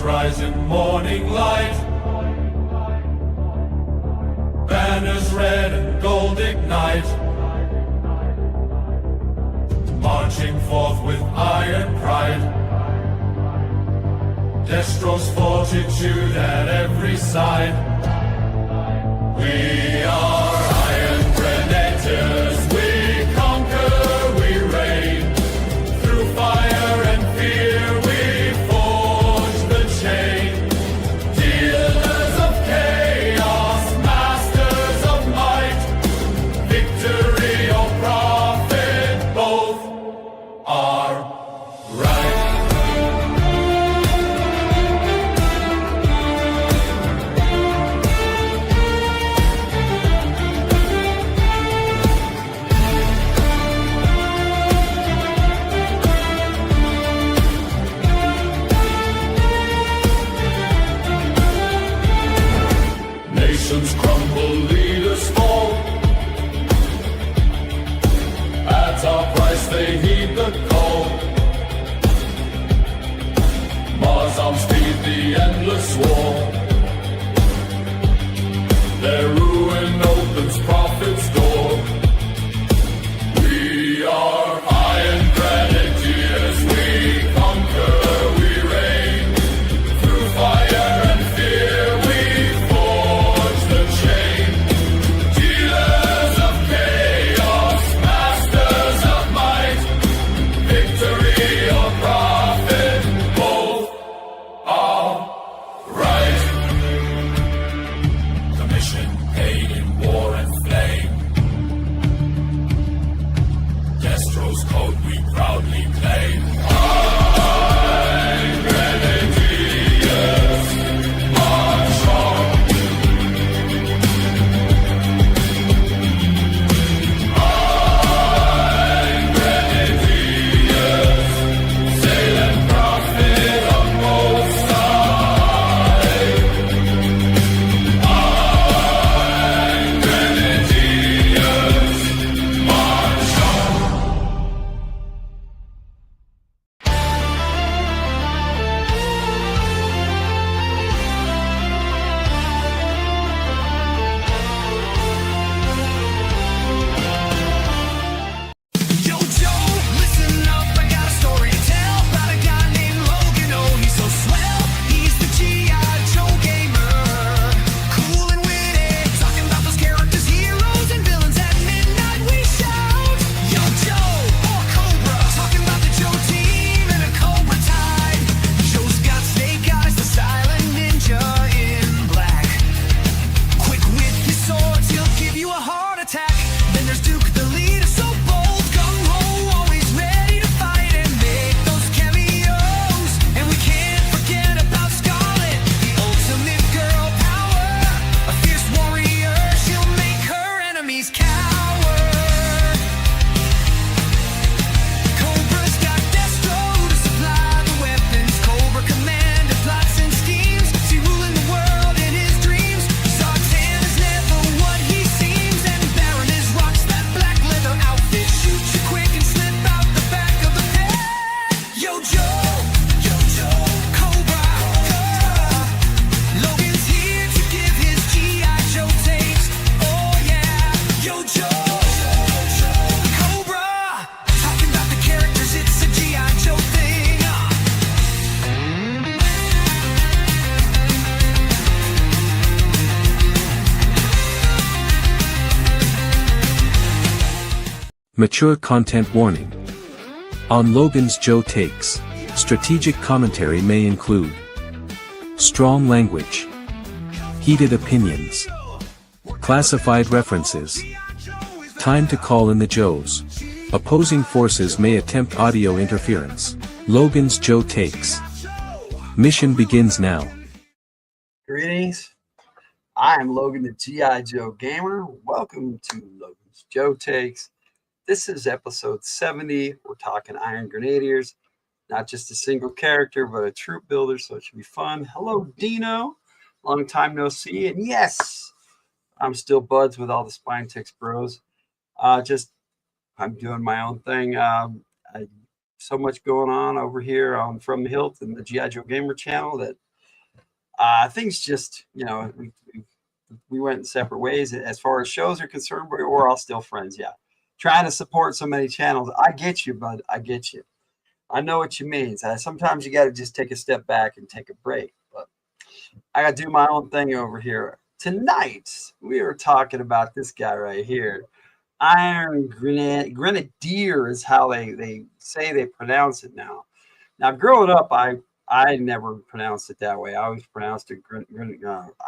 rise in morning light. Banners red and gold ignite, marching forth with iron pride. Destro's fortitude at every side. We are Iron Grenadiers. We conquer, we reign. Through fire and fear we forge the chain. Dealers of chaos, masters of might. Victory or profit, both are right. Nations crumble, leaders fall. At our price they heed the call. Mars arms feed the endless war. Their ruin opens prophet's door. We are Iron Grenadiers. We conquer, we reign. Through fire and fear we forge the chain. Dealers of chaos, masters of might. Victory or profit, both are right. The mission paid in war and flame. Destro's code we proudly claim. Iron Grenadiers, march on. Iron Grenadiers, sail and profit on both sides. Iron Grenadiers, march on. Yo, Joe, listen up, I got a story to tell about a guy named Logan. Oh, he's so swell, he's the G.I. Joe gamer. Cool and witty, talking about those characters, heroes, and villains. At midnight we shout, Yo, Joe, or Cobra, talking about the Joe team and a Cobra tide. Joe's got snake eyes, the silent ninja in black. Quick with his swords, he'll give you a heart attack. Then there's Duke, the leader, so bold, gung-ho, always ready to fight and make those cameos. And we can't forget about Scarlet, the ultimate girl power. A fierce warrior, she'll make her enemies cower. Cobra's got Destro to supply the weapons. Cobra commander plots and schemes. See, ruling the world in his dreams. Zartan is never what he seems. And Baron is rocks that black leather outfit. Shoot you quick and slip out the back of the head. Yo, Joe, Cobra. Logan's here to give his G.I. Joe takes. Oh yeah, Yo, Joe, Cobra. Talking about the characters, it's a G.I. Joe thing. Mature content warning. On Logan's Joe Takes, strategic commentary may include strong language, heated opinions, classified references, time to call in the Joes. Opposing forces may attempt audio interference. Logan's Joe Takes. Mission begins now. Greetings. I am Logan, the G.I. Joe gamer. Welcome to Logan's Joe Takes. This is episode 70. We're talking Iron Grenadiers. Not just a single character, but a troop builder, so it should be fun. Hello, Dino. Long time no see. And yes, I'm still buds with all the Spine Ticks bros. I'm doing my own thing. So much going on over here on From the Hilt and the G.I. Joe Gamer channel that Things just, we went in separate ways as far as shows are concerned, but we're all still friends. Yeah. Trying to support so many channels. I get you, bud. I get you. I know what you mean. Sometimes you got to just take a step back and take a break. But I got to do my own thing over here. Tonight, we are talking about this guy right here. Iron Grenadier is how they say they pronounce it now. Now, growing up, I never pronounced it that way. I always pronounced it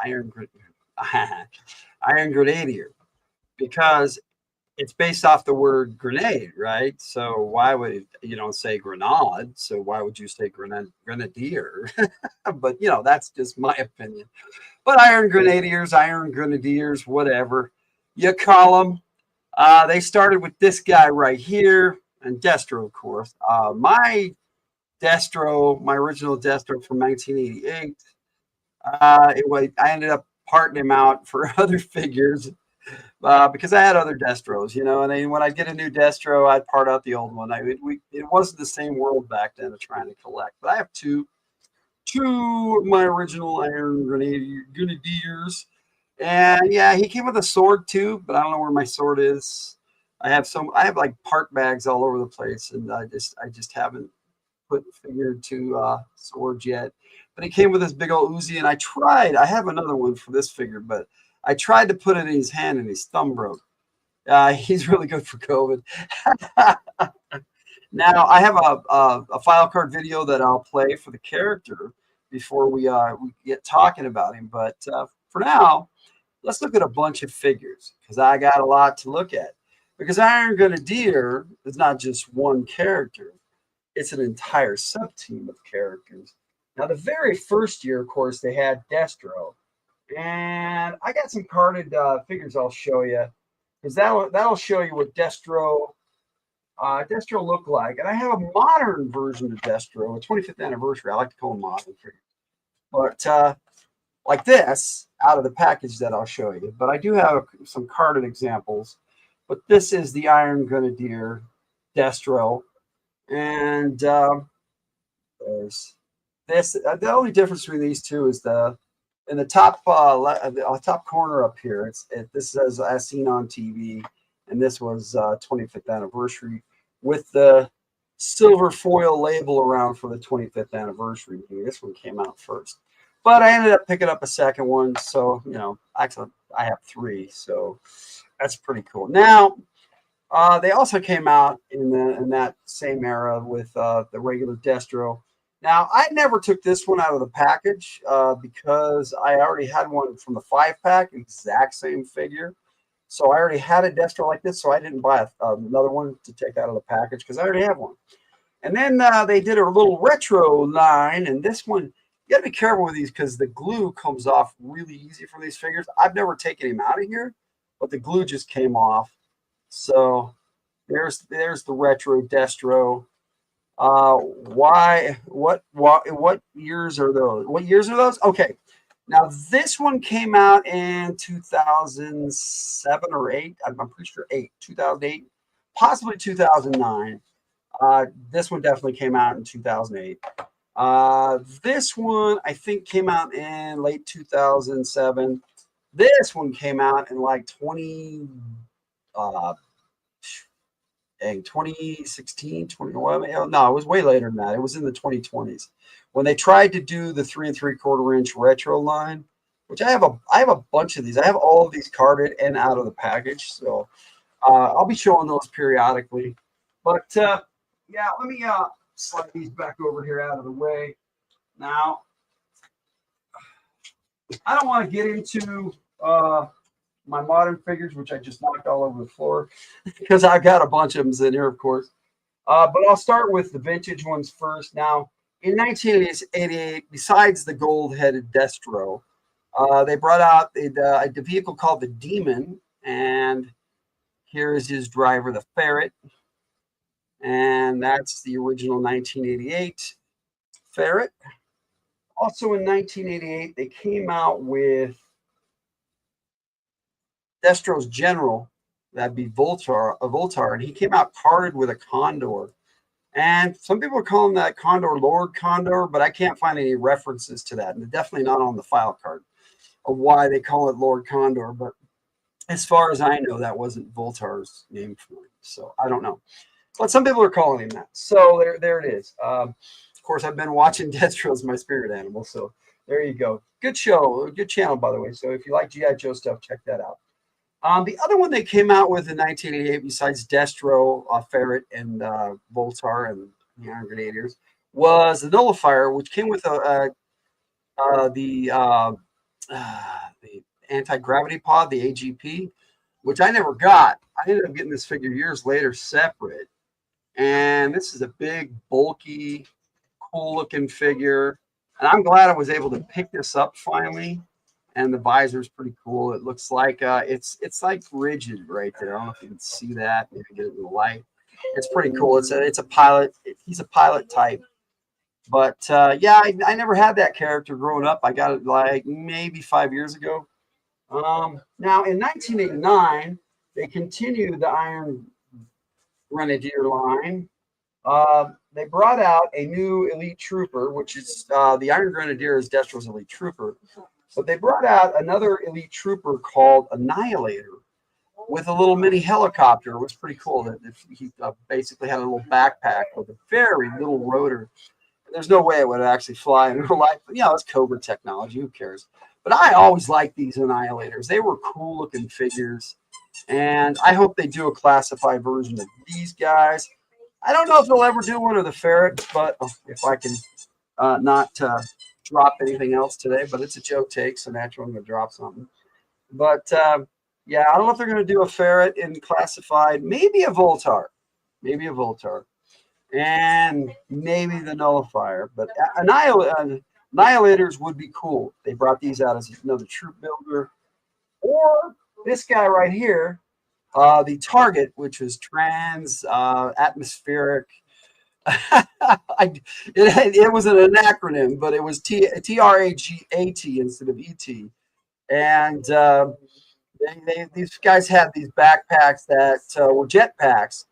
Iron Grenadier because it's based off the word grenade, right? So why would you don't say grenade? So why would you say grenadier? But that's just my opinion. But Iron Grenadiers, whatever you call them. They started with this guy right here and Destro, of course. My original Destro from 1988. I ended up parting him out for other figures because I had other Destros, and then when I get a new Destro, I'd part out the old one. It wasn't the same world back then of trying to collect. But I have two of my original Iron Grenadiers. And yeah, he came with a sword too, but I don't know where my sword is. I have like part bags all over the place, and I just haven't put figured to swords yet. But he came with this big old Uzi, and I have another one for this figure, but I tried to put it in his hand and his thumb broke. He's really good for COVID. Now I have a file card video that I'll play for the character before we get talking about him. But for now, let's look at a bunch of figures because I got a lot to look at. Because Iron Grenadier is not just one character. It's an entire sub-team of characters. Now, the very first year, of course, they had Destro. And I got some carded figures I'll show you. Because that'll show you what Destro looked like. And I have a modern version of Destro, a 25th anniversary. I like to call them modern figures. But like this, out of the package that I'll show you. But I do have some carded examples. But this is the Iron Grenadier Destro. And there's this. The only difference between these two is in the top top corner up here. This says "As Seen on TV," and this was 25th anniversary with the silver foil label around for the 25th anniversary. This one came out first, but I ended up picking up a second one. So actually, I have three. So that's pretty cool. Now. They also came out in that same era with the regular Destro. Now, I never took this one out of the package because I already had one from the 5-pack, exact same figure. So I already had a Destro like this, so I didn't buy another one to take out of the package because I already have one. And then they did a little retro line, and this one, you got to be careful with these because the glue comes off really easy for these figures. I've never taken him out of here, but the glue just came off. So there's the retro Destro. What years are those? What years are those? Okay. Now this one came out in 2007 or 8. I'm pretty sure 2008, possibly 2009. This one definitely came out in 2008. This one I think came out in late 2007. This one came out in like 2016, 2011. No, it was way later than that. It was in the 2020s when they tried to do the 3 3/4 inch retro line, which I have a bunch of these. I have all of these carded and out of the package, so I'll be showing those periodically. But yeah, let me slide these back over here out of the way. Now, I don't want to get into my modern figures, which I just knocked all over the floor because I got a bunch of them in here, of course. But I'll start with the vintage ones first. Now, in 1988, besides the gold-headed Destro, they brought out a vehicle called the Demon, and here is his driver, the Ferret, and that's the original 1988 Ferret. Also in 1988, they came out with Destro's General, that'd be Voltar, and he came out carded with a Condor. And some people are calling that Condor Lord Condor, but I can't find any references to that. And definitely not on the file card of why they call it Lord Condor. But as far as I know, that wasn't Voltar's name for him. So I don't know. But some people are calling him that. So there it is. Of course, I've been watching Destro as my spirit animal. So there you go. Good show. Good channel, by the way. So if you like G.I. Joe stuff, check that out. The other one they came out with in 1988, besides Destro, Ferret, and Voltar and the Iron Grenadiers, was the Nullifier, which came with the anti-gravity pod, the AGP, which I never got. I ended up getting this figure years later separate. And this is a big, bulky, cool-looking figure. And I'm glad I was able to pick this up finally. And the visor is pretty cool. It looks like it's like rigid right there. I don't know if you can see that. Maybe get it in the light. It's pretty cool. It's a pilot. He's a pilot type. But yeah, I never had that character growing up. I got it like maybe 5 years ago. Now in 1989, they continued the Iron Grenadier line. They brought out a new elite trooper, which is the Iron Grenadier is Destro's elite trooper. But they brought out another elite trooper called Annihilator with a little mini helicopter. It was pretty cool. He basically had a little backpack with a very little rotor. There's no way it would actually fly in real life. But, you know, it's Cobra technology. Who cares? But I always liked these Annihilators. They were cool-looking figures. And I hope they do a classified version of these guys. I don't know if they'll ever do one of the Ferrets, but if I can not drop anything else today, but it's a Joe take, so naturally I'm going to drop something. But yeah, I don't know if they're going to do a Ferret in classified, maybe a Voltar, and maybe the Nullifier. But Annihilators would be cool. They brought these out as another troop builder. Or this guy right here, the Target, which was trans atmospheric. It was an acronym, but it was TRAGAT instead of ET. And these guys had these backpacks that were jetpacks,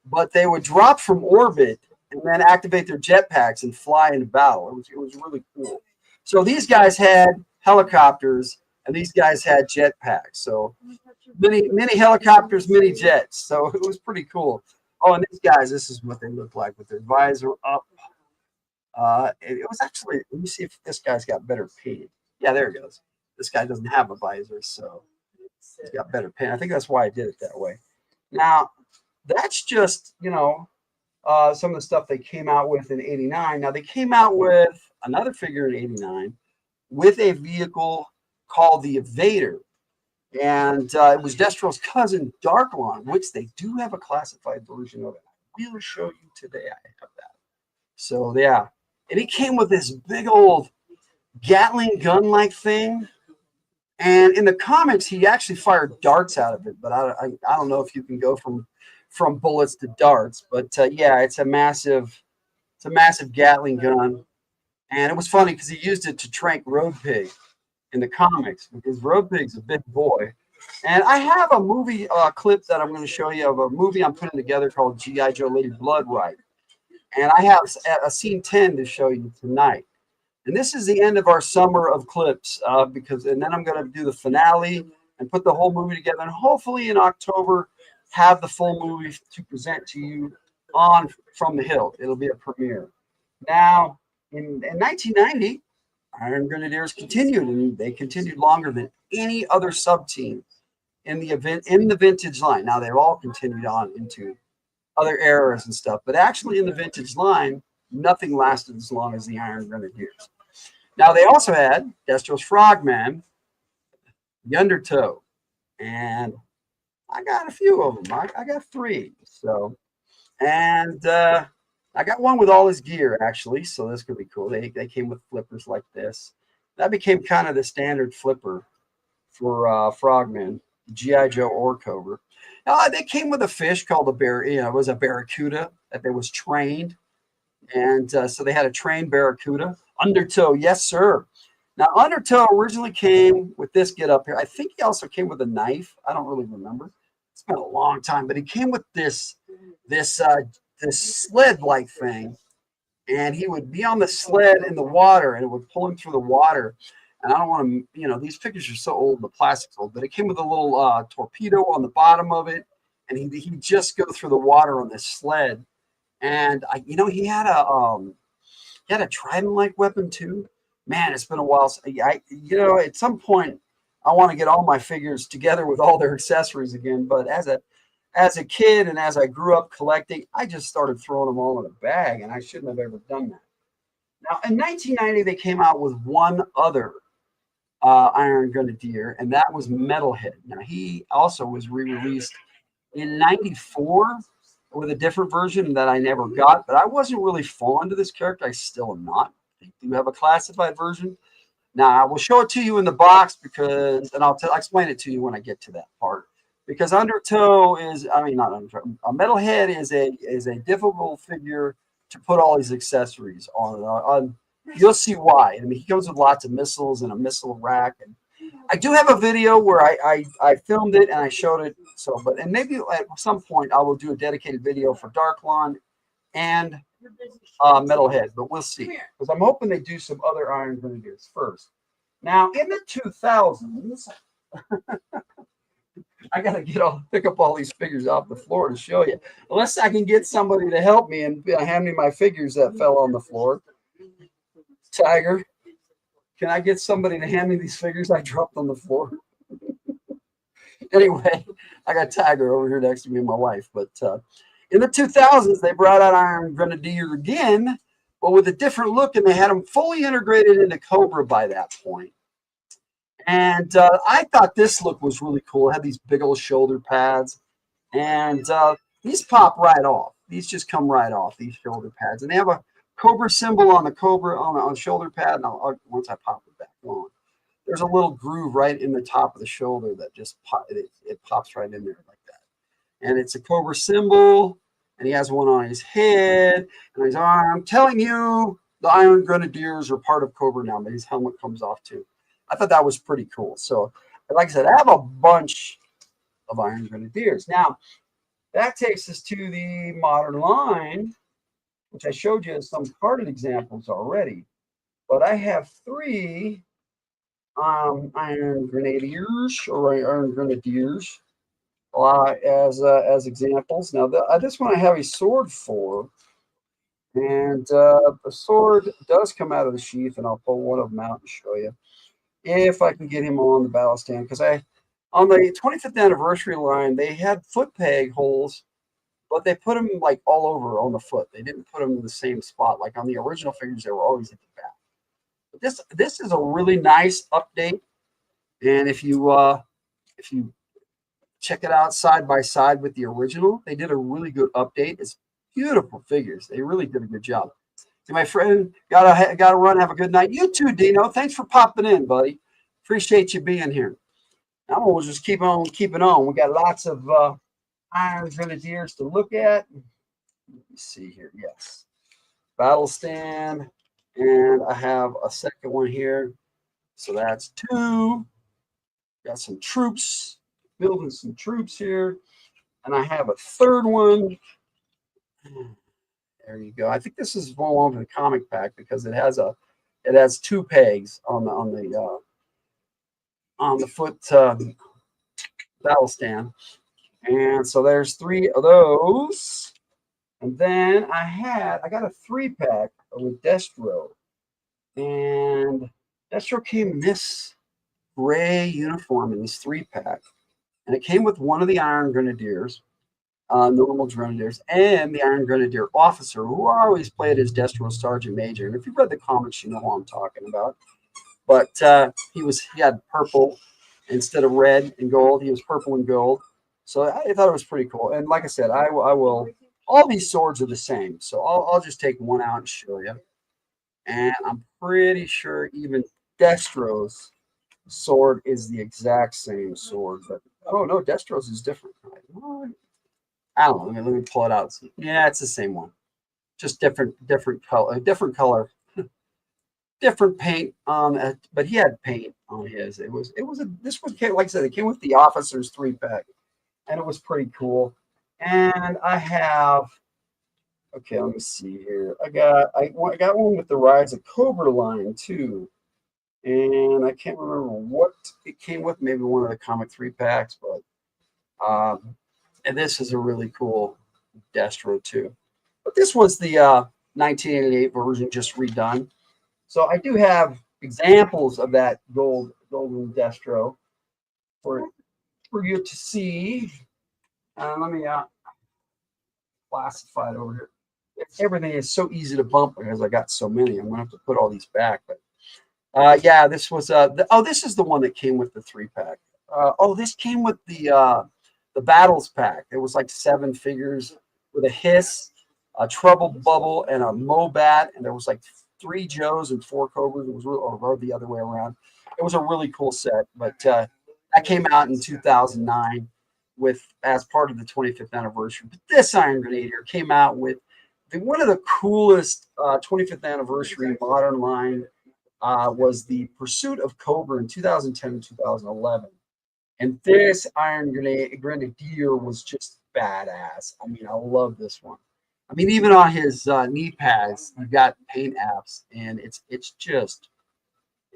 but they would drop from orbit and then activate their jetpacks and fly into battle. It was really cool. So these guys had helicopters, and these guys had jetpacks. So many helicopters, many jets. So it was pretty cool. Oh, and these guys, this is what they look like with their visor up. It was actually, let me see if this guy's got better paint. Yeah, there it goes. This guy doesn't have a visor, so he's got better paint. I think that's why I did it that way. Now, that's just, you know, some of the stuff they came out with in 89. Now, they came out with another figure in 89 with a vehicle called the Evader. And it was Destro's cousin, Darklon, which they do have a classified version of it. I will show you today. I have that. So, yeah. And he came with this big old Gatling gun-like thing. And in the comics, he actually fired darts out of it. But I don't know if you can go from bullets to darts. But, yeah, it's a massive Gatling gun. And it was funny because he used it to trank Road Pig in the comics, because Road Pig's a big boy. And I have a movie clip that I'm going to show you of a movie I'm putting together called G.I. Joe Lady Bloodright. And I have a scene 10 to show you tonight. And this is the end of our summer of clips, and then I'm going to do the finale and put the whole movie together. And hopefully in October, have the full movie to present to you on From the Hill. It'll be a premiere. Now, in 1990, Iron Grenadiers continued, and they continued longer than any other sub-team in the vintage line. Now, they've all continued on into other eras and stuff, but actually in the vintage line, nothing lasted as long as the Iron Grenadiers. Now, they also had Destro's Frogman, the Undertow, and I got a few of them. I got 3. So, and I got one with all his gear, actually, so this could be cool. They came with flippers like this. That became kind of the standard flipper for Frogman, G.I. Joe or Cobra. They came with a fish called it was a barracuda that they was trained. And so they had a trained barracuda. Undertow, yes, sir. Now, Undertow originally came with this get up here. I think he also came with a knife. I don't really remember. It's been a long time, but he came with this this sled-like thing, and he would be on the sled in the water, and it would pull him through the water. And I don't want to, these figures are so old, the plastic's old, but it came with a little torpedo on the bottom of it, and he'd just go through the water on this sled. And he had a trident-like weapon too. Man, it's been a while. At some point, I want to get all my figures together with all their accessories again. But as a kid and as I grew up collecting, I just started throwing them all in a bag, and I shouldn't have ever done that. Now, in 1990, they came out with one other Iron Grenadier, and that was Metalhead. Now, he also was re-released in 94 with a different version that I never got, but I wasn't really fond of this character. I still am not. They do have a classified version. Now, I will show it to you in the box and I'll explain it to you when I get to that part. Because Undertow not Undertow. A Metalhead is a difficult figure to put all these accessories on. You'll see why. I mean, he comes with lots of missiles and a missile rack. And I do have a video where I filmed it and I showed it. And maybe at some point I will do a dedicated video for Darklon and Metalhead, but we'll see. Because I'm hoping they do some other Iron Grenadiers first. Now, in the 2000s, I got to pick up all these figures off the floor to show you. Unless I can get somebody to help me and hand me my figures that fell on the floor. Tiger, can I get somebody to hand me these figures I dropped on the floor? Anyway, I got Tiger over here next to me and my wife. But in the 2000s, they brought out Iron Grenadier again, but with a different look, and they had them fully integrated into Cobra by that point. And I thought this look was really cool. It had these big old shoulder pads, and these pop right off. These just come right off, these shoulder pads. And they have a Cobra symbol on the Cobra on the shoulder pad. And once I pop it back on, there's a little groove right in the top of the shoulder that just it pops right in there like that. And it's a Cobra symbol, and he has one on his head and his arm. I'm telling you, the Iron Grenadiers are part of Cobra now, but his helmet comes off too. I thought that was pretty cool. So, like I said, I have a bunch of Iron Grenadiers. Now, that takes us to the modern line, which I showed you some carded examples already. But I have 3 Iron Grenadiers or Iron Grenadiers as examples. Now, this one I have a sword for. And the sword does come out of the sheath, and I'll pull one of them out and show you. If I can get him on the battle stand, because on the 25th anniversary line, they had foot peg holes, but they put them like all over on the foot. They didn't put them in the same spot. Like on the original figures, they were always at the back. But this is a really nice update, and if you check it out side by side with the original, they did a really good update. It's beautiful figures. They really did a good job. To my friend, gotta run. Have a good night. You too, Dino. Thanks for popping in, buddy. Appreciate you being here. Now we'll just keep on keeping on. We got lots of Iron Grenadiers to look at. Let me see here. Yes, battle stand, and I have a second one here. So that's 2. Got some troops, building some troops here, and I have a third one. There you go. I think this is one along the comic pack because it has 2 pegs on the foot battle stand, and so there's 3 of those. And then I got a 3-pack with Destro, and Destro came in this gray uniform in this 3-pack, and it came with one of the Iron Grenadiers. Normal Grenadiers, and the Iron Grenadier officer, who always played as Destro Sergeant Major. And if you've read the comics, you know who I'm talking about. But he had purple instead of red and gold. He was purple and gold. So I thought it was pretty cool. And like I said, I will. All these swords are the same, so I'll just take one out and show you. And I'm pretty sure even Destro's sword is the exact same sword. But oh no, Destro's is different. I don't know. Let me pull it out. Yeah, it's the same one, just different color, different paint. But he had paint on his. This one came, like I said, it came with the officer's 3-pack, and it was pretty cool. And I have Okay, let me see here. I got one with the Rise of Cobra line too, and I can't remember what it came with. Maybe one of the comic 3-packs, but and this is a really cool Destro too. But this was the 1988 version, just redone. So I do have examples of that golden Destro for you to see. Let me classify it over here. Everything is so easy to bump because I got so many. I'm gonna have to put all these back. But yeah, this was this is the one that came with the 3-pack. This came with the Battles pack. It was like 7 figures with a Hiss, a Trouble Bubble, and a Mobat, and there was like 3 Joes and 4 Cobras. It was or the other way around. It was a really cool set, but that came out in 2009 as part of the 25th anniversary. But this Iron Grenadier came out with one of the coolest 25th anniversary modern line was the Pursuit of Cobra in 2010 and 2011. And this Iron Grenadier was just badass. I mean, I love this one. I mean, even on his knee pads, you've got paint apps, and it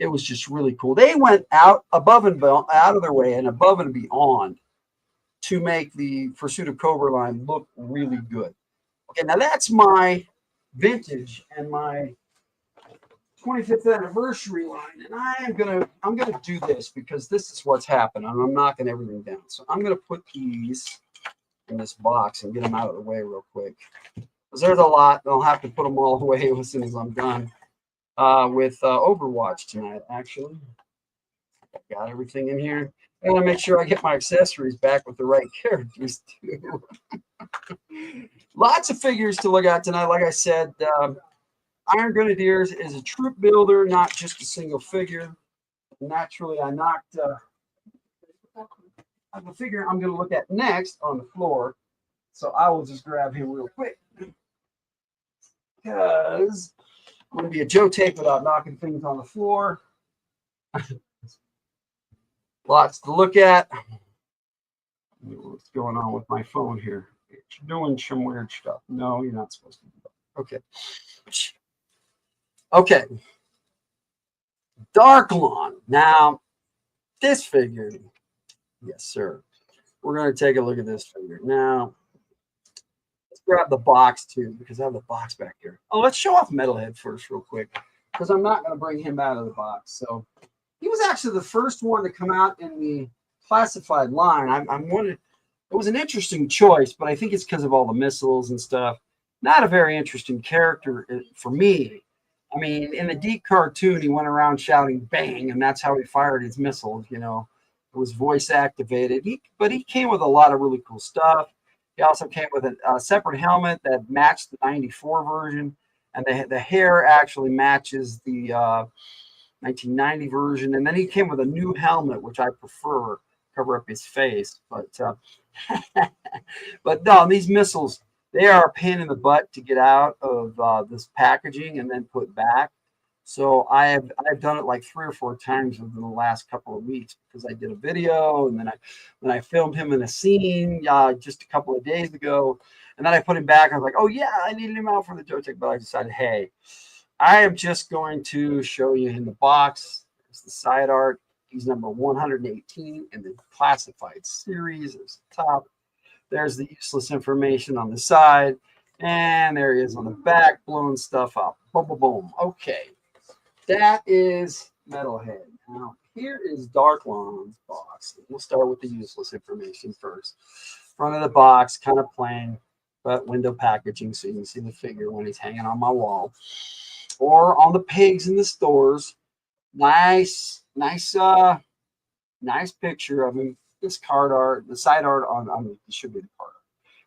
was just really cool. They went out of their way and above and beyond to make the Pursuit of Cobra line look really good. Okay, now that's my vintage and my 25th anniversary line, and I'm gonna do this because this is what's happened. I'm knocking everything down, so I'm gonna put these in this box and get them out of the way real quick. Because there's a lot, I'll have to put them all away as soon as I'm done with Overwatch tonight. Actually, I got everything in here. I gotta make sure I get my accessories back with the right characters too. Lots of figures to look at tonight. Like I said, Iron Grenadiers is a troop builder, not just a single figure. Naturally, I knocked the figure I'm going to look at next on the floor. So I will just grab him real quick. Because I'm going to be a Joe tape without knocking things on the floor. Lots to look at. What's going on with my phone here? It's doing some weird stuff. No, you're not supposed to do that. Okay. Okay. Dark Lawn. Now, this figure, yes, sir. We're going to take a look at this figure. Now, let's grab the box, too, because I have the box back here. Oh, let's show off Metalhead first real quick, because I'm not going to bring him out of the box. So, he was actually the first one to come out in the classified line. It was an interesting choice, but I think it's because of all the missiles and stuff. Not a very interesting character for me. I mean, in the Deke cartoon, he went around shouting "bang," and that's how he fired his missiles. You know, it was voice activated. But he came with a lot of really cool stuff. He also came with a separate helmet that matched the '94 version, and the hair actually matches the 1990 version. And then he came with a new helmet, which I prefer, cover up his face. But no, these missiles, they are a pain in the butt to get out of this packaging and then put back. So I've done it like 3 or 4 times within the last couple of weeks because I did a video and then I filmed him in a scene just a couple of days ago, and then I put him back. I was like, oh yeah, I needed him out for the Joe Tech, but I decided, hey, I am just going to show you in the box. There's the side art. He's number 118 in the classified series. There's the top. There's the useless information on the side. And there he is on the back, blowing stuff up. Boom, boom, boom. Okay. That is Metalhead. Now, here is Dark Lawn's box. We'll start with the useless information first. Front of the box, kind of plain, but window packaging so you can see the figure when he's hanging on my wall. Or on the pegs in the stores. Nice picture of him. This card art, the side art on it should be the card art,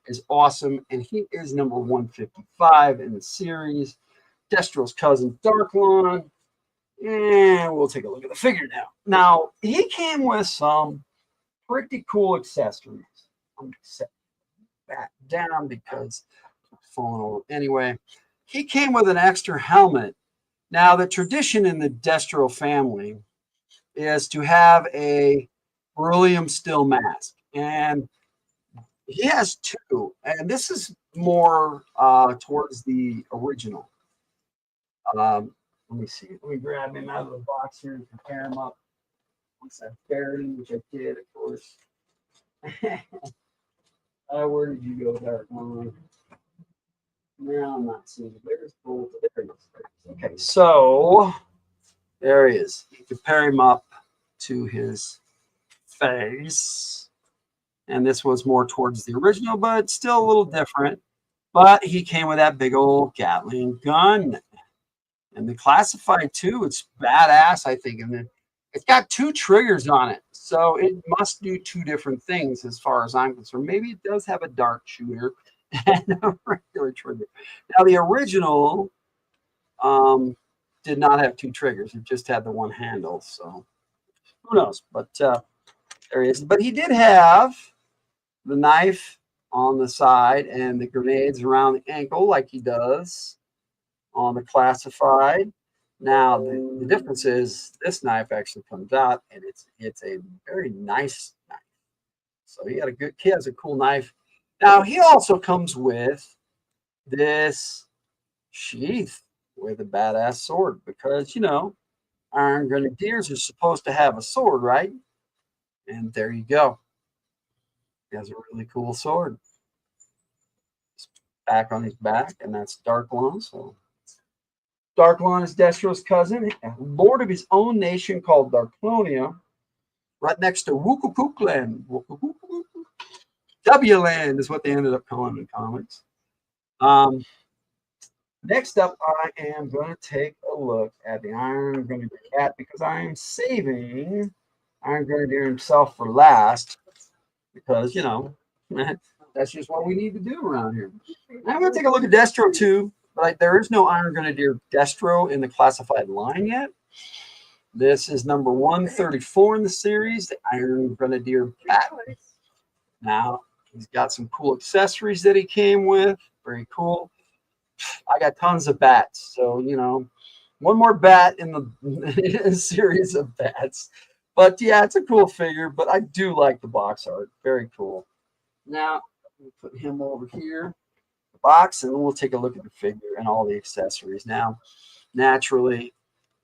is awesome. And he is number 155 in the series. Destro's cousin, Dark Lawn. And we'll take a look at the figure now. Now, he came with some pretty cool accessories. I'm going to set that down because it's falling over anyway. He came with an extra helmet. Now, the tradition in the Destro family is to have a beryllium steel mask, and he has 2. And this is more towards the original. Let me see. Let me grab him out of the box here and compare him up. Once I buried him, which I did, of course. Where did you go, Dark One? No, I'm not seeing it. There's both. There he is. Okay, so there he is. You compare him up to his face. And this was more towards the original, but still a little different. But he came with that big old Gatling gun. And the classified too, it's badass, I think. And it's got 2 triggers on it. So it must do 2 different things as far as I'm concerned. Maybe it does have a dark shooter and a regular trigger. Now the original did not have 2 triggers. It just had the 1 handle. So who knows? But there he is. But he did have the knife on the side and the grenades around the ankle like he does on the classified. Now the difference is this knife actually comes out and it's a very nice knife. So he has a cool knife. Now he also comes with this sheath with a badass sword because Iron Grenadiers are supposed to have a sword, right? And there you go. He has a really cool sword. It's back on his back, and that's Darklon. So Darklon is Destro's cousin, lord of his own nation called Darklonia, right next to Wukukuk Land. W Land is what they ended up calling in comics. Next up, I am going to take a look at the Iron Grenadier cat because I am saving Iron Grenadier himself for last because, that's just what we need to do around here. Now I'm going to take a look at Destro too, but there is no Iron Grenadier Destro in the classified line yet. This is number 134 in the series, the Iron Grenadier Bat. Now, he's got some cool accessories that he came with. Very cool. I got tons of bats. So, one more bat in the series of bats. But yeah, it's a cool figure, but I do like the box art. Very cool. Now, we'll put him over here, the box, and then we'll take a look at the figure and all the accessories. Now, naturally,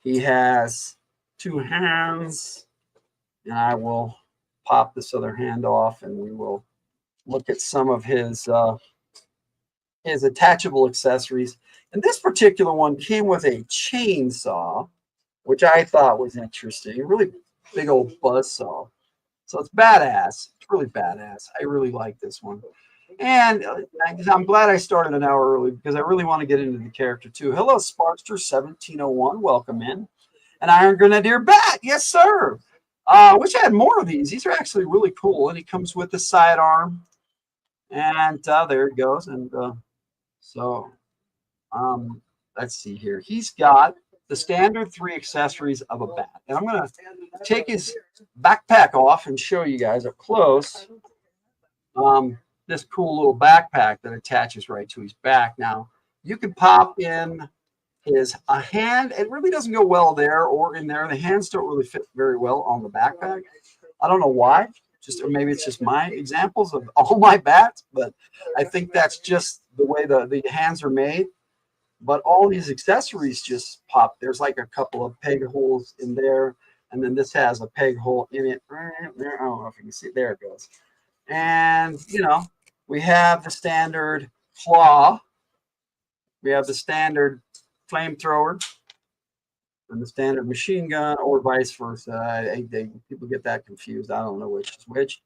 he has 2 hands, and I will pop this other hand off, and we will look at some of his attachable accessories. And this particular one came with a chainsaw, which I thought was interesting. A really big old buzz saw. So it's badass. It's really badass. I really like this one. And I'm glad I started an hour early because I really want to get into the character too. Hello, Sparkster 1701. Welcome in. An Iron Grenadier bat. Yes, sir. Wish I had more of these. These are actually really cool. And he comes with the sidearm. And there it goes. And let's see here. He's got the standard 3 accessories of a bat. And I'm going to take his backpack off and show you guys up close this cool little backpack that attaches right to his back. Now, you can pop in a hand. It really doesn't go well there or in there. The hands don't really fit very well on the backpack. I don't know why. Or maybe it's just my examples of all my bats, but I think that's just the way the hands are made. But all these accessories just pop. There's like a couple of peg holes in there, and then this has a peg hole in it. Right there. I don't know if you can see. There it goes. And we have the standard claw. We have the standard flamethrower and the standard machine gun, or vice versa. People get that confused. I don't know which is which.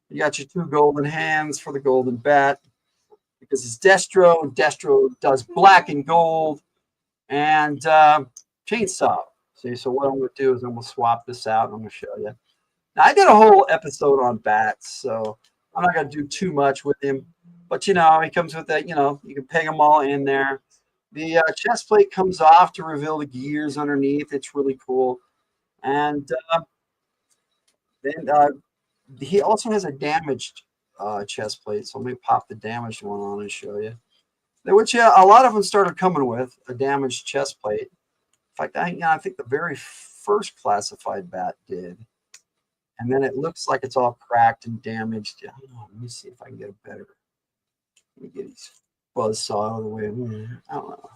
You got your 2 golden hands for the golden bat because it's Destro. Destro does black and gold and chainsaw. See, so what I'm going to do is I'm going to swap this out and I'm going to show you. Now, I did a whole episode on bats, so I'm not going to do too much with him. But, he comes with that, you can peg them all in there. The chest plate comes off to reveal the gears underneath. It's really cool. And then he also has a damaged chest plate. So let me pop the damaged one on and show you. Which a lot of them started coming with a damaged chest plate. In fact, I think the very first classified bat did. And then it looks like it's all cracked and damaged. I don't know. Let me see if I can get a better. Let me get his buzzsaw out of the way. I don't know.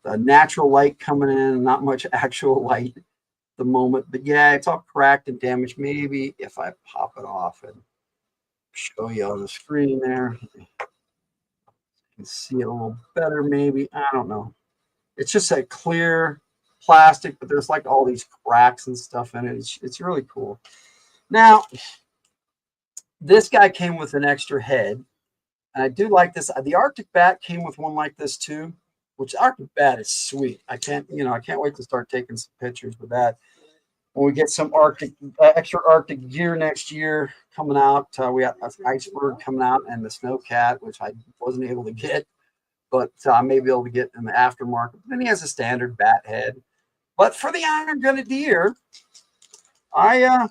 The natural light coming in, not much actual light at the moment. But yeah, it's all cracked and damaged. Maybe if I pop it off and show you on the screen there, you can see it a little better maybe. I don't know. It's just a clear plastic, but there's like all these cracks and stuff in it. It's really cool. Now, this guy came with an extra head. And I do like this. The Arctic Bat came with one like this too, which Arctic Bat is sweet. I can't wait to start taking some pictures with that. When we get some Arctic, extra Arctic gear next year coming out, we got an Iceberg coming out and the Snowcat, which I wasn't able to get, but I may be able to get in the aftermarket. Then he has a standard bat head. But for the Iron Grenadier, I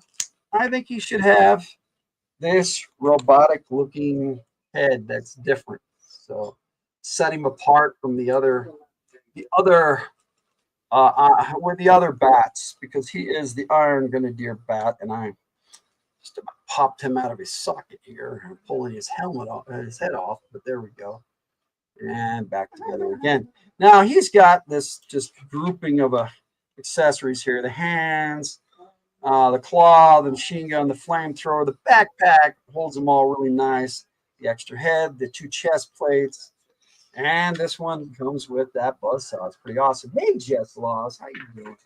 think you should have this robotic-looking head that's different. So set him apart from the other bats, because he is the Iron Grenadier bat, and I just about popped him out of his socket here, pulling his helmet off, his head off. But there we go, and back together again. Now he's got this just grouping of accessories here: the hands, the claw, the machine gun, the flamethrower, the backpack holds them all really nice. The extra head, the 2 chest plates. And this one comes with that buzzsaw. It's pretty awesome. Hey, Jess Laws. How you doing?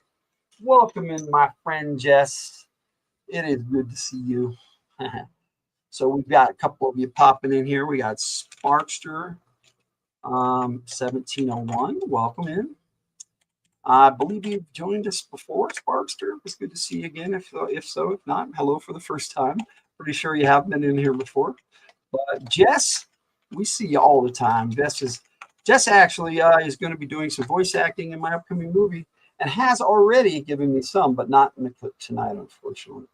Welcome in, my friend Jess. It is good to see you. So we've got a couple of you popping in here. We got Sparkster 1701. Welcome in. I believe you've joined us before, Sparkster. It's good to see you again. If so, if not, hello for the first time. Pretty sure you have been in here before. But Jess, we see you all the time. Jess actually is going to be doing some voice acting in my upcoming movie, and has already given me some, but not in the clip tonight, unfortunately.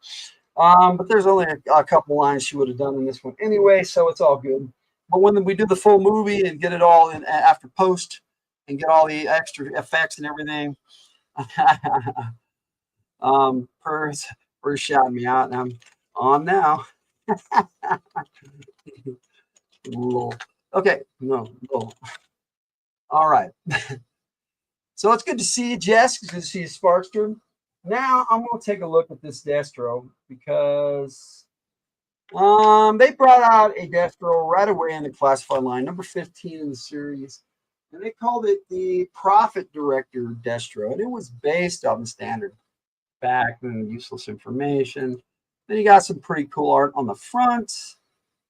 But there's only a couple lines she would have done in this one anyway, so it's all good. But when we do the full movie and get it all in after post and get all the extra effects and everything, Purr's shouting me out, and I'm on now. Okay, no. All right. So it's good to see you, Jess. It's good to see you, Sparkster. Now I'm going to take a look at this Destro, because they brought out a Destro right away in the classified line, number 15 in the series, and they called it the Profit Director Destro, and it was based on the standard back and useless information. Then you got some pretty cool art on the front,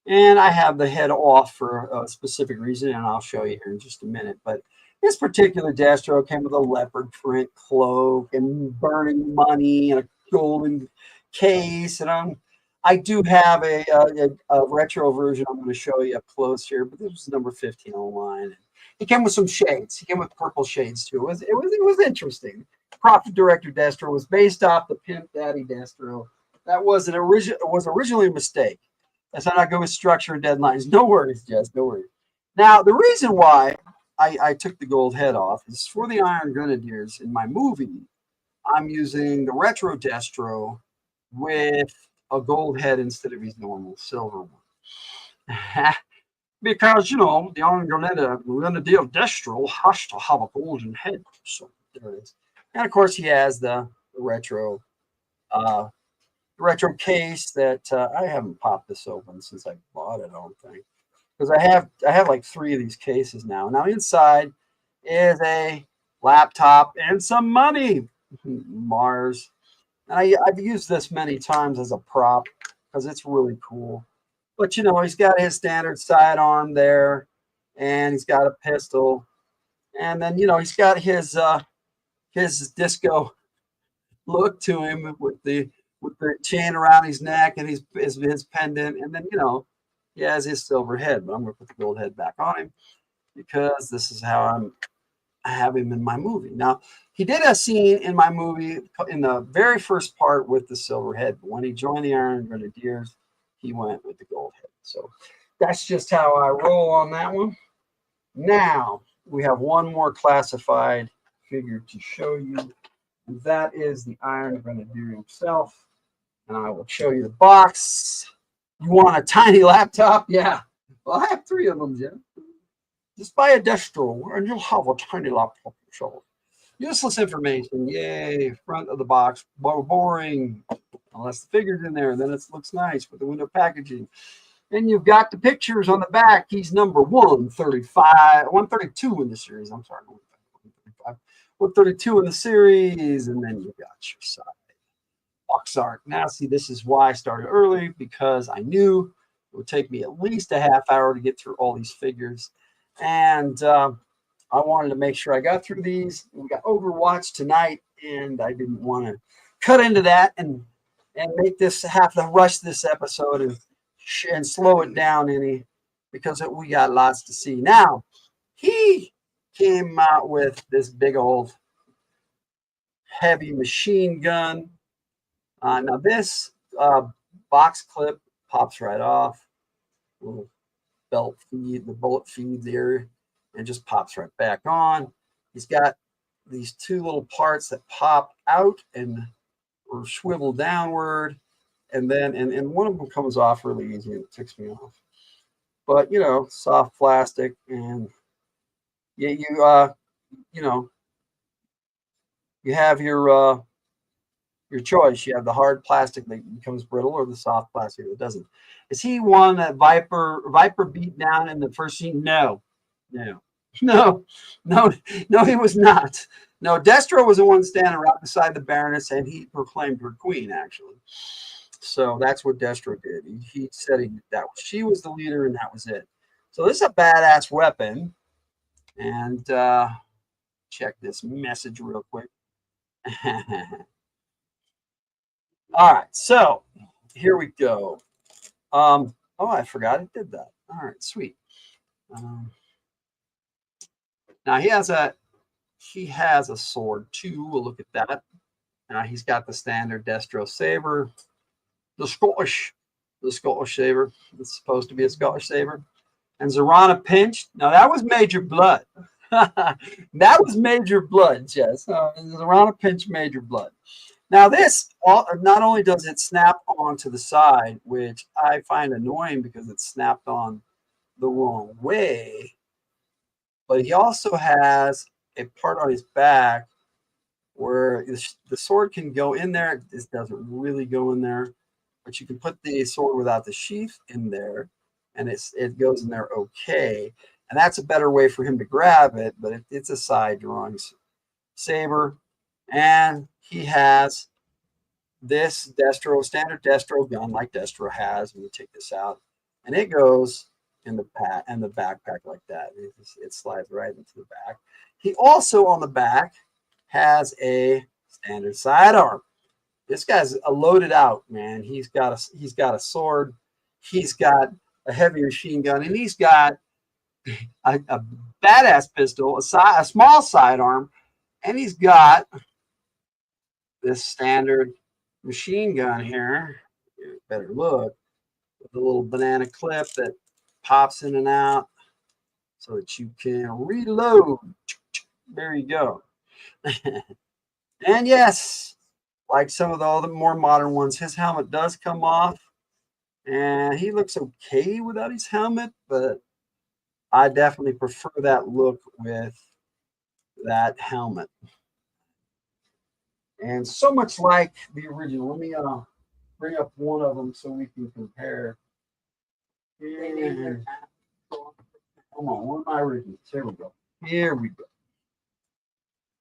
and I have the head off for a specific reason, and I'll show you here in just a minute. But this particular Destro came with a leopard print cloak and burning money and a golden case. And I do have a retro version I'm going to show you up close here, but this was number 15 online. It came with some shades. It came with purple shades too. It was interesting. Profit Director Destro was based off the Pimp Daddy Destro. That was originally a mistake. That's not good with structure and deadlines. No worries, Jess. No worries. Now, the reason why I took the gold head off is for the Iron Grenadiers in my movie. I'm using the retro Destro with a gold head instead of his normal silver one. Because, the Iron Grenadier Destro has to have a golden head. So there it is. And of course, he has the retro case that I haven't popped this open since I bought it, I don't think. Because I have like 3 of these cases now. Now inside is a laptop and some money. Mars. And I've used this many times as a prop because it's really cool. But he's got his standard sidearm there, and he's got a pistol, and then he's got his disco look to him with the chain around his neck and his pendant, and then he has his silver head. But I'm going to put the gold head back on him because this is how I have him in my movie. Now, he did a scene in my movie in the very first part with the silver head, but when he joined the Iron Grenadiers, he went with the gold head. So that's just how I roll on that one. Now we have one more classified figure to show you, and that is the Iron Grenadier himself. And I will show you the box. You want a tiny laptop? Yeah. Well, I have 3 of them, Jim. Just buy a Destro and you'll have a tiny laptop yourself. Useless information. Yay. Front of the box. Boring. Unless the figure's in there. Then it looks nice with the window packaging. And you've got the pictures on the back. He's number 135, 132 in the series. I'm sorry. 135. 132 in the series. And then you've got your side box art. Now, see, this is why I started early, because I knew it would take me at least a half hour to get through all these figures. And I wanted to make sure I got through these. We got Overwatch tonight, and I didn't want to cut into that and make this have to rush this episode and slow it down any, because we got lots to see. Now, he came out with this big old heavy machine gun. Now this box clip pops right off. Little belt feed, the bullet feed there, and just pops right back on. He's got these two little parts that pop out and or swivel downward, and then and one of them comes off really easy and it ticks me off. But you know, soft plastic, and yeah, you know, you have your choice. You have the hard plastic that becomes brittle, or the soft plastic that doesn't. Is he one that Viper beat down in the first scene? No, no, he was not. No, Destro was the one standing right beside the Baroness, and he proclaimed her queen, actually. So that's what Destro did. He said she was the leader, and that was it. So this is a badass weapon. And check this message real quick. All right, so here we go. Oh, I forgot it did that. All right, sweet. Now he has a sword too. We'll look at that. Now he's got the standard Destro saber, the Scottish saber. It's supposed to be a Scottish saber. And Zorana pinched. Now that was Major Blood. That was Major Blood, Jess. Zorana pinched Major Blood. Now this, not only does it snap onto the side, which I find annoying because it's snapped on the wrong way, but he also has a part on his back where the sword can go in there. This doesn't really go in there, but you can put the sword without the sheath in there, and it goes in there okay. And that's a better way for him to grab it, but it's a side drawing saber. And he has this standard Destro gun like Destro has. When you take this out, and it goes in the backpack like that. It slides right into the back. He also on the back has a standard sidearm. This guy's loaded out, man. He's got a sword, he's got a heavy machine gun, and he's got a badass pistol, a small sidearm, and he's got this standard machine gun here. Better look, with a little banana clip that pops in and out so that you can reload. There you go. And yes, like some of the other more modern ones, his helmet does come off, and he looks okay without his helmet, but I definitely prefer that look with that helmet. And so much like the original. Let me bring up one of them so we can compare. Come on, one of my originals. Here we go. Here we go.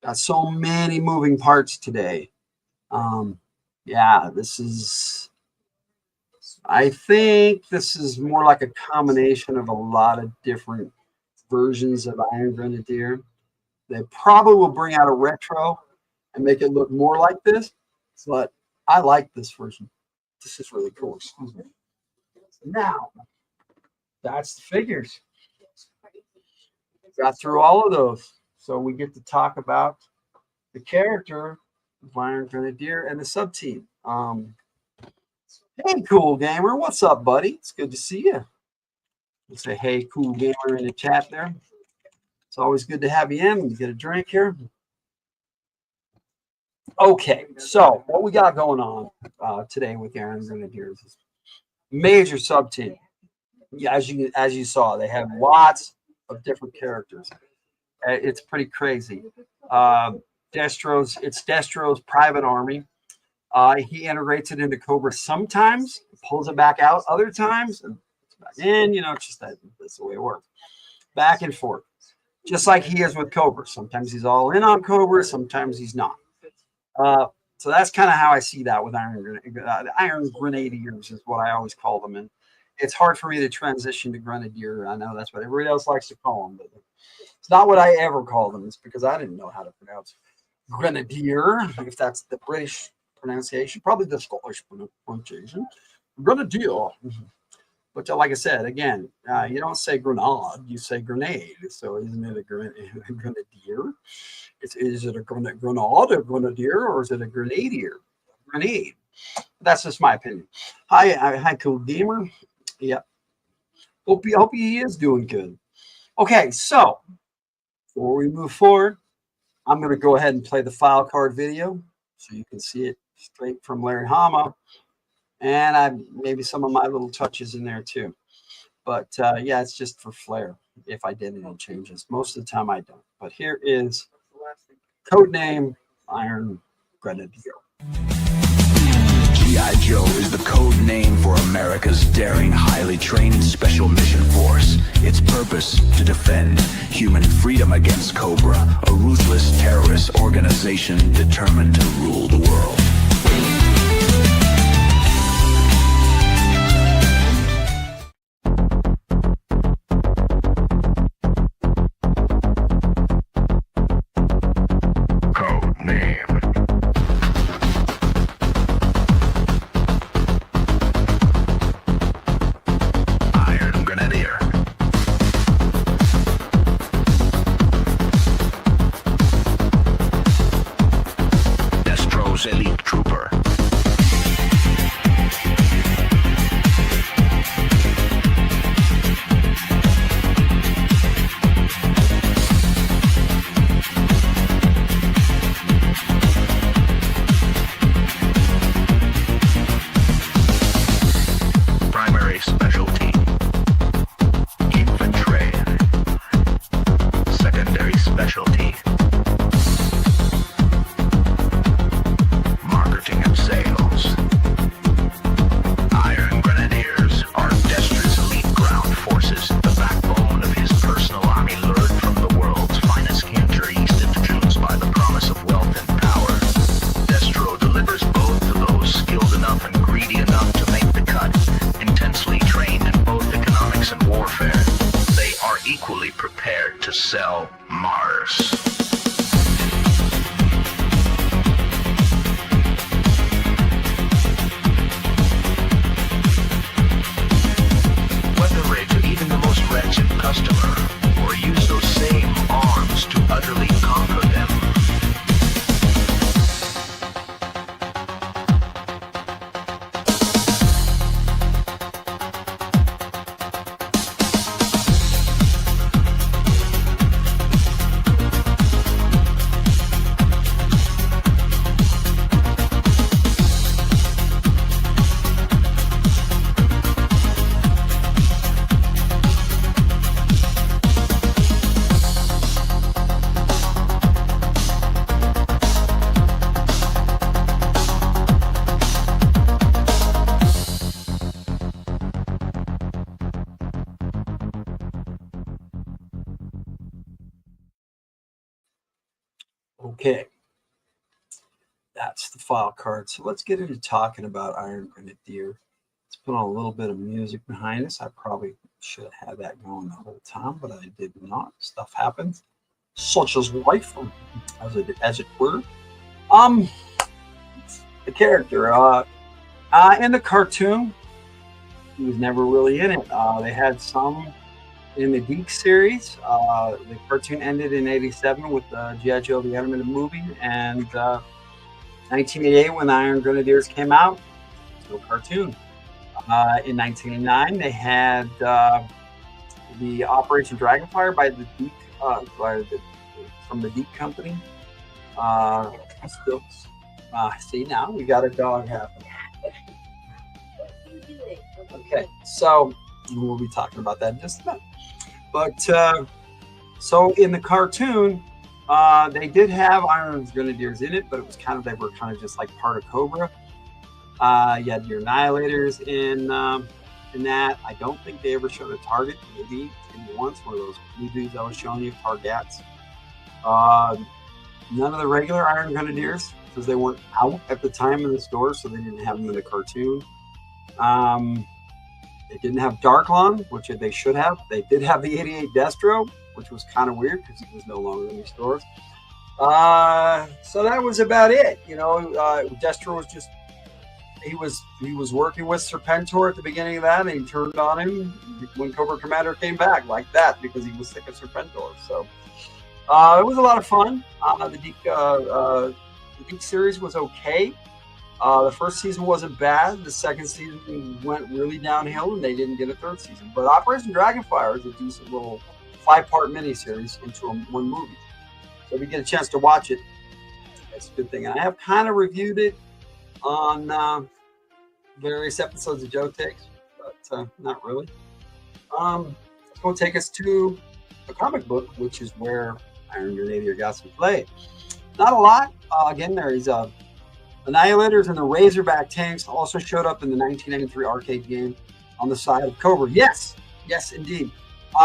Got so many moving parts today. Yeah, I think this is more like a combination of a lot of different versions of Iron Grenadier. They probably will bring out a retro and make it look more like this, but I like this version. This is really cool. Excuse me. Now, that's the figures. Got through all of those. So we get to talk about the character of Iron Grenadier and the sub-team. Hey, Cool Gamer. What's up, buddy? It's good to see you. Let's say, hey, Cool Gamer in the chat there. It's always good to have you in. You get a drink here. Okay, so what we got going on today with Iron Grenadiers is major sub-team. Yeah, as you saw, they have lots of different characters. It's pretty crazy. It's Destro's private army. He integrates it into Cobra sometimes, pulls it back out other times, and it's back in. It's just that's the way it works. Back and forth. Just like he is with Cobra. Sometimes he's all in on Cobra, sometimes he's not. So that's kind of how I see that with Iron Grenadiers is what I always call them. And it's hard for me to transition to Grenadier. I know that's what everybody else likes to call them, but it's not what I ever call them. It's because I didn't know how to pronounce Grenadier, if that's the British pronunciation, probably the Scottish pronunciation. Grenadier. But like I said, again, you don't say grenade, you say grenade. So isn't it a grenadier? Is it a grenade, a grenadier, or is it a grenadier? Grenade. That's just my opinion. Hi, cool gamer. Yeah. Hope he is doing good. Okay, so before we move forward, I'm going to go ahead and play the file card video so you can see it straight from Larry Hama. And maybe some of my little touches in there too. But yeah, it's just for flair if I did any changes. Most of the time I don't. But here is codename Iron Grenadier. G.I. Joe is the code name for America's daring, highly trained special mission force. Its purpose, to defend human freedom against Cobra, a ruthless terrorist organization determined to rule the world. Elite trooper. Primary specialty: infantry. Secondary specialty: marketing and sales. Iron Grenadiers are Destra's elite ground forces, the backbone of his personal army, lured from the world's finest country east into Jews by the promise of wealth and power. Destro delivers both to those skilled enough and greedy enough to make the cut, intensely trained in both economics and warfare. They are equally prepared to sell Mars. Wretched customer, or use those same arms to utterly conquer them. Okay, that's the file card. So let's get into talking about Iron Grenadier. Let's put on a little bit of music behind us. I probably should have had that going the whole time, but I did not. Stuff happens, such as life, as it were. The character in the cartoon, he was never really in it. They had some in the Geek series. The cartoon ended in '87 with G.I. Joe, the animated movie, and 1988 when the Iron Grenadiers came out, no cartoon. In 1989, they had the Operation Dragonfire by the Geek, from the Geek Company. See, now we got a dog happening. Okay, so we'll be talking about that in just a minute. But so in the cartoon, they did have Iron Grenadiers in it, but it was they were kind of just like part of Cobra. You had your Annihilators in that. I don't think they ever showed a target. Maybe once, one of those blue dudes I was showing you, targets. None of the regular Iron Grenadiers, because they weren't out at the time in the store, so they didn't have them in the cartoon. They didn't have Darklon, which they should have. They did have the 88 Destro, which was kind of weird because he was no longer in the stores. So that was about it. Destro was just he was working with Serpentor at the beginning of that, and he turned on him when Cobra Commander came back like that because he was sick of Serpentor. So it was a lot of fun. The Deke series was okay. The first season wasn't bad. The second season went really downhill, and they didn't get a third season. But Operation Dragonfire is a decent little 5-part miniseries into one movie. So if you get a chance to watch it, that's a good thing. And I have kind of reviewed it on various episodes of Joe Takes, but not really. It's going to take us to a comic book, which is where Iron Grenadier got some play. Not a lot. Again, there's Annihilators and the Razorback tanks also showed up in the 1993 arcade game on the side of Cobra. Yes, indeed.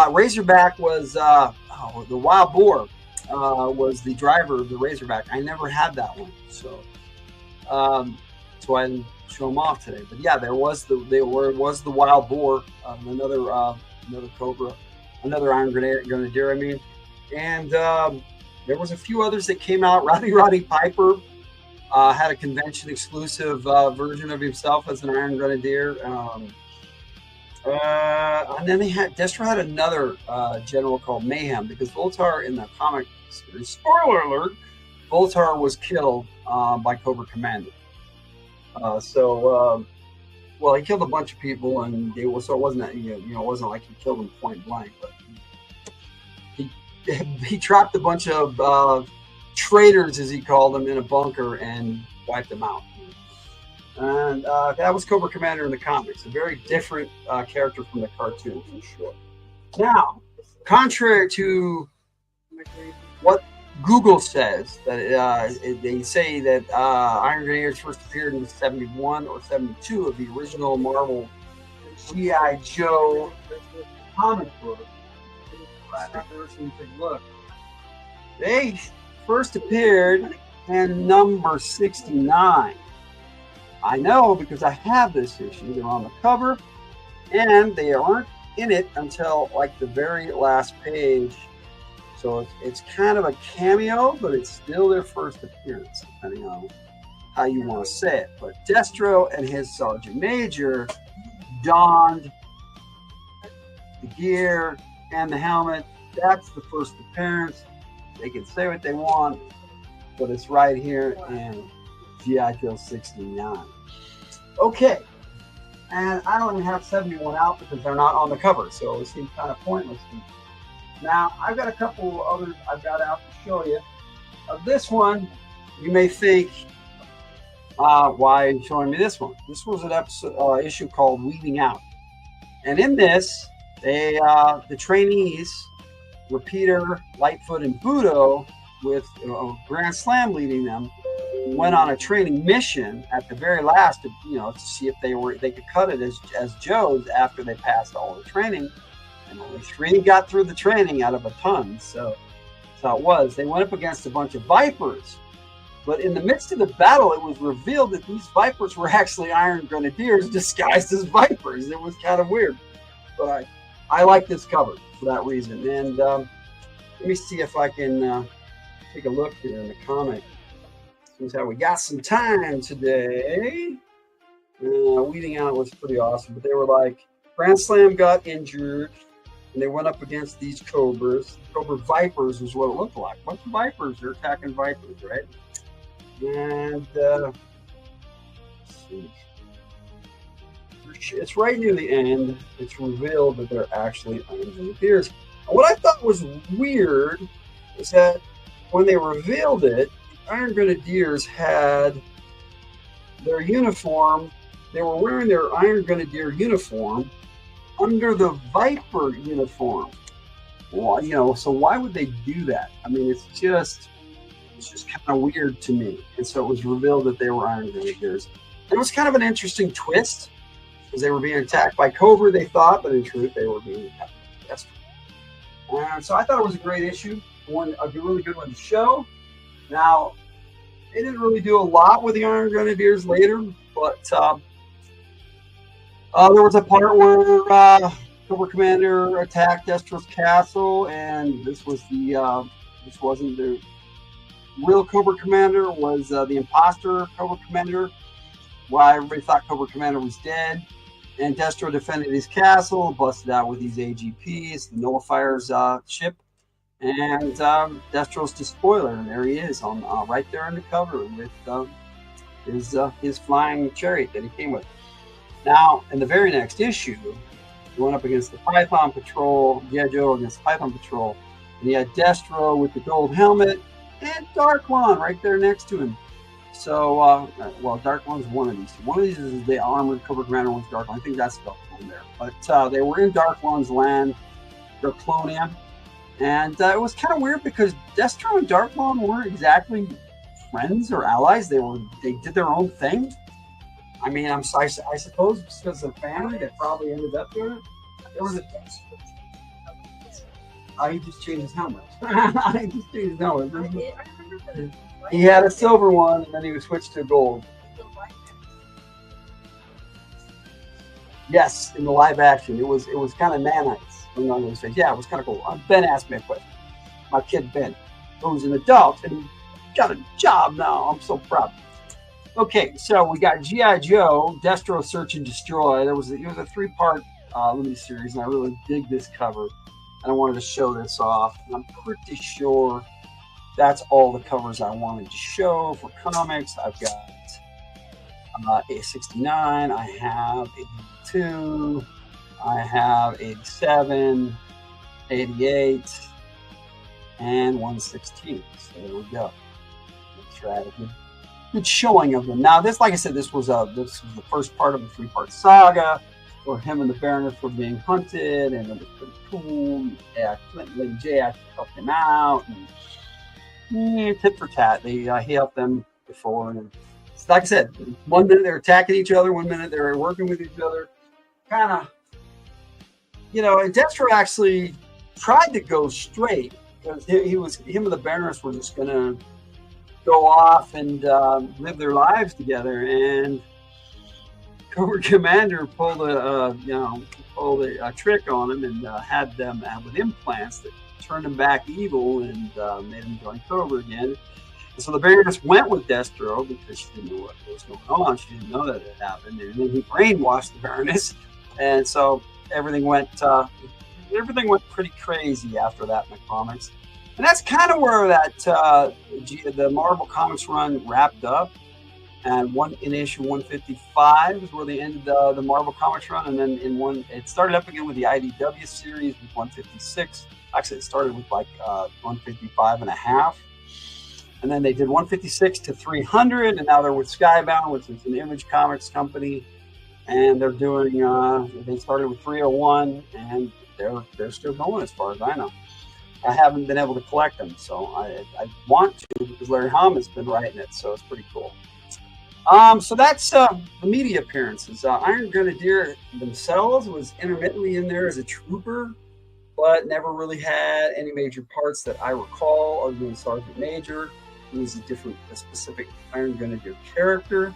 Razorback was the Wild Boar was the driver of the Razorback. I never had that one, so I didn't show them off today. But yeah, there was the Wild Boar, another Cobra, another Iron Grenadier. I mean, and there was a few others that came out. Roddy Piper had a convention exclusive version of himself as an Iron Grenadier. And then Destro had another general called Mayhem, because Voltar in the comic series, spoiler alert, Voltar was killed by Cobra Commander. Well, he killed a bunch of people, and it wasn't it wasn't like he killed them point blank, but he trapped a bunch of traitors, as he called them, in a bunker and wiped them out. And that was Cobra Commander in the comics, a very different character from the cartoon, for sure. Now, contrary to what Google says, that they say that Iron Grenadiers first appeared in 71 or 72 of the original Marvel G.I. Joe comic book. Look, they first appeared in number 69. I know because I have this issue. They're on the cover, and they aren't in it until like the very last page. So it's kind of a cameo, but it's still their first appearance, depending on how you want to say it. But Destro and his Sergeant Major donned the gear and the helmet. That's the first appearance. They can say what they want, but it's right here in G.I. Joe 69. Okay, and I don't even have 71 out because they're not on the cover, so it seems kind of pointless to me. Now, I've got a couple others I've got out to show you. This one, you may think, why are you showing me this one? This was an issue called Weeding Out. And in this, the trainees, Repeater, Lightfoot, and Budo, with Grand Slam leading them, went on a training mission at the very last to see if they could cut it as Joes after they passed all the training. And only 3 got through the training out of a ton. So that's how it was. They went up against a bunch of Vipers. But in the midst of the battle, it was revealed that these Vipers were actually Iron Grenadiers disguised as Vipers. It was kind of weird. But I like this cover for that reason. And let me see if I can take a look here in the comic. Seems how we got some time today. Weeding Out was pretty awesome. But they were like, Grand Slam got injured, and they went up against these Cobras. Cobra Vipers is what it looked like. Bunch of Vipers. They're attacking Vipers, right? And let's see. It's right near the end. It's revealed that they're actually Iron Grenadiers. And what I thought was weird is that when they revealed it, Iron Grenadiers had their uniform. They were wearing their Iron Grenadier uniform under the Viper uniform. Well, so why would they do that? I mean, it's just kind of weird to me. And so it was revealed that they were Iron Grenadiers. And it was kind of an interesting twist because they were being attacked by Cobra, they thought, but in truth, they were being attacked by Destro. And so I thought it was a great issue, a really good one to show. Now, they didn't really do a lot with the Iron Grenadiers later, but there was a part where Cobra Commander attacked Destro's castle, and this wasn't the real Cobra Commander, was the imposter Cobra Commander. Why everybody thought Cobra Commander was dead, and Destro defended his castle, busted out with these AGPs, the Nullifier's ship, and Destro's despoiler, and there he is on right there in the cover with his flying chariot that he came with. Now, in the very next issue, he went up against the Python Patrol, G.I. Joe against the Python Patrol, and he had Destro with the gold helmet and Dark One right there next to him. So, Dark One's one of these. One of these is the armored Cobra Commander, one's Dark One. I think that's Dark One there. But they were in Dark One's land, Draclonia, and it was kind of weird because Destro and Dark One weren't exactly friends or allies. They did their own thing. I mean, I suppose because of the family that probably ended up there. There was he just changed his helmet. He just changed his helmet. He had a silver one, and then he was switched to gold. Yes, in the live action, it was kind of nanites on his face. Yeah, it was kind of cool. Ben asked me a question. My kid Ben, who's an adult and got a job now. I'm so proud. Okay, so we got G.I. Joe, Destro, Search and Destroy. It was a 3-part limited series, and I really dig this cover. And I wanted to show this off. And I'm pretty sure that's all the covers I wanted to show for comics. I've got 69, I have 82, I have 87, 88, and 116. So there we go. Let's try it again. Good showing of them. Now, this, like I said, this was the first part of a 3-part saga where him and the Baroness were being hunted, and it was pretty cool. Yeah, Lady J actually helped him out, and tit for tat. He helped them before, and like I said, 1 minute they're attacking each other, 1 minute they're working with each other. Kind of, and Destro actually tried to go straight because him and the Baroness were just gonna go off and live their lives together, and Cobra Commander pulled a trick on him and had them with implants that turned him back evil and made him join Cobra again. And so the Baroness went with Destro because she didn't know what was going on. She didn't know that it happened, and then he brainwashed the Baroness, and so everything went pretty crazy after that in the comics. And that's kind of where the Marvel Comics run wrapped up. And in issue 155 is where they ended the Marvel Comics run. And then it started up again with the IDW series with 156. Actually, it started with 155 and a half. And then they did 156 to 300. And now they're with Skybound, which is an Image Comics company. And they're doing, they started with 301. And they're still going as far as I know. I haven't been able to collect them, so I want to because Larry Hama has been writing it, so it's pretty cool. So that's the media appearances. Iron Grenadier themselves was intermittently in there as a trooper, but never really had any major parts that I recall other than Sergeant Major, who was a specific Iron Grenadier character,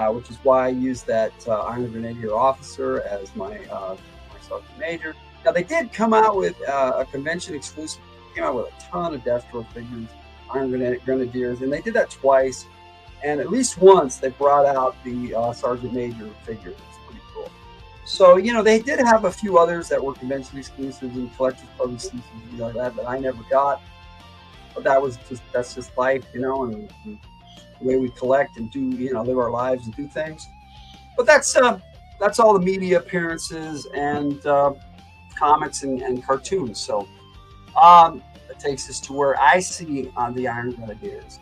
which is why I used that Iron Grenadier officer as my Sergeant Major. Now, they did come out with a convention exclusive. Came out with a ton of Destro figures, Iron Grenadiers, and they did that twice. And at least once they brought out the Sergeant Major figure. It's pretty cool. So, they did have a few others that were convention exclusives and collector's club exclusives, that I never got. But that's just life, and the way we collect and do, live our lives and do things. But that's all the media appearances and comics and cartoons. So that takes us to where I see on the Iron Grenadiers.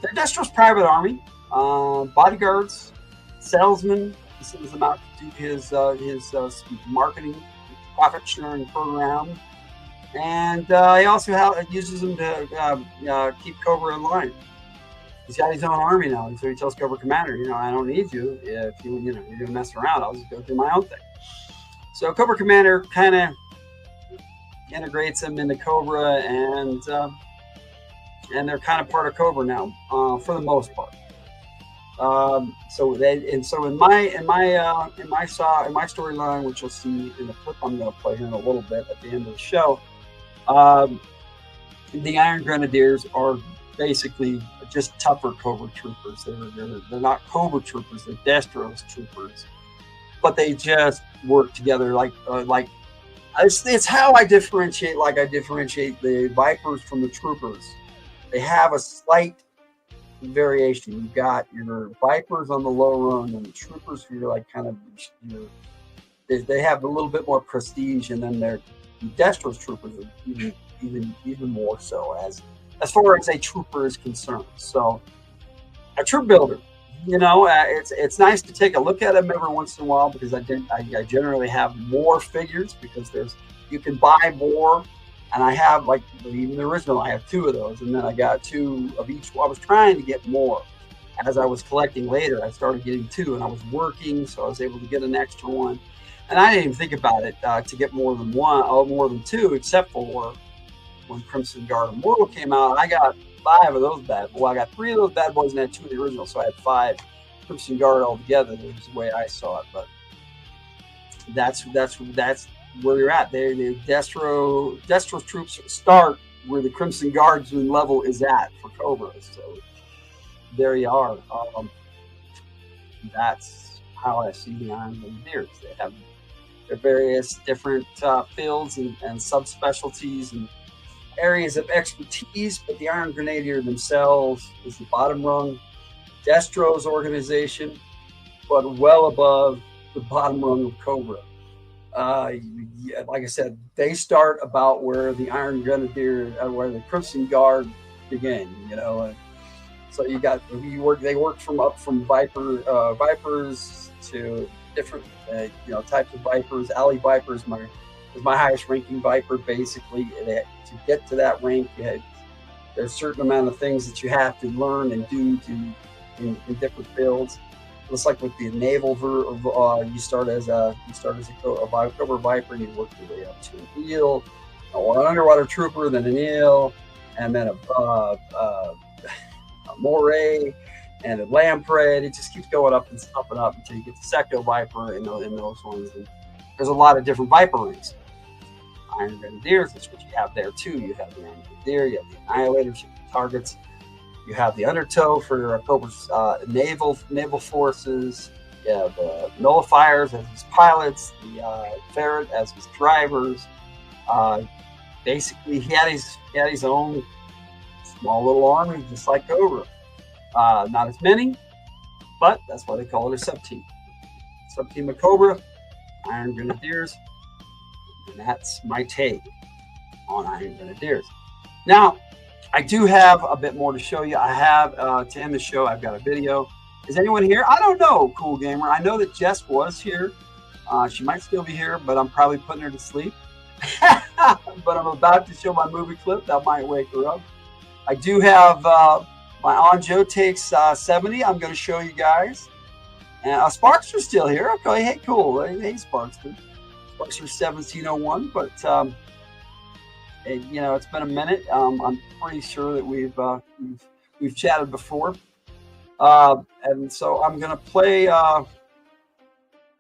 They're Destro's private army, bodyguards, salesmen. He sends them out to do his marketing profit sharing program. And he also uses them to keep Cobra in line. He's got his own army now, so he tells Cobra Commander, I don't need you. If you're gonna mess around, I'll just go do my own thing. So Cobra Commander kind of integrates him into Cobra, and they're kind of part of Cobra now, for the most part. So in my storyline, which you'll see in the clip I'm going to play here in a little bit at the end of the show, the Iron Grenadiers are basically just tougher Cobra troopers. They're not Cobra troopers; they're Destro's troopers, but they just work together like it's how I differentiate. Like I differentiate the Vipers from the troopers. They have a slight variation. You've got your Vipers on the low rung, and the troopers who are like kind of they have a little bit more prestige, and then their Destro's troopers are even more so as far as a trooper is concerned. So a troop builder, it's nice to take a look at them every once in a while, because I generally have more figures, because you can buy more. And I have, like, even the original, I have 2 of those. And then I got 2 of each. I was trying to get more. As I was collecting later, I started getting 2. And I was working, so I was able to get an extra one. And I didn't even think about it to get more than 2, except for when Crimson Guard Immortal came out. I got 5 of those bad boys. Well, I got 3 of those bad boys and I had 2 of the original. So I had 5 Crimson Guard altogether. That was the way I saw it. But that's where you're at. The Destro's troops start where the Crimson Guard's level is at for Cobra. So there you are. That's how I see the Iron Grenadiers. They have their various different fields and subspecialties and areas of expertise, but the Iron Grenadier themselves is the bottom rung Destro's organization, but well above the bottom rung of Cobra. Like I said, they start about where the Iron Grenadier, where the Crimson Guard began. So they work from Vipers to different types of Vipers. Alley Viper is my highest ranking Viper. Basically, to get to that rank, there's a certain amount of things that you have to learn and do in different fields. Just like with the naval you start as a Cobra Viper, and you work your way up to an eel, or an underwater trooper, then an eel, and then a moray, and a lamprey. It just keeps going up and up and up until you get the Secto Viper and those ones. And there's a lot of different Viper ranks. Iron Grenadiers, that's what you have there too. You have the Iron Grenadier, you have the Annihilators, you have the targets. You have the Undertow for Cobra's naval forces. You have the Nullifiers as his pilots. The Ferret as his drivers. Basically, he had his own small little army, just like Cobra. Not as many, but that's why they call it a sub-team. Sub-team of Cobra, Iron Grenadiers, and that's my take on Iron Grenadiers. Now, I do have a bit more to show you. I have, to end the show, I've got a video. Is anyone here? I don't know, Cool Gamer. I know that Jess was here. She might still be here, but I'm probably putting her to sleep. But I'm about to show my movie clip. That might wake her up. I do have my On Joe Takes 70. I'm going to show you guys. And Sparkster's still here. Okay, hey, cool. Hey, Sparkster. Sparkster 1701, but... it's been a minute. I'm pretty sure that we've chatted before, and so I'm gonna play. I'm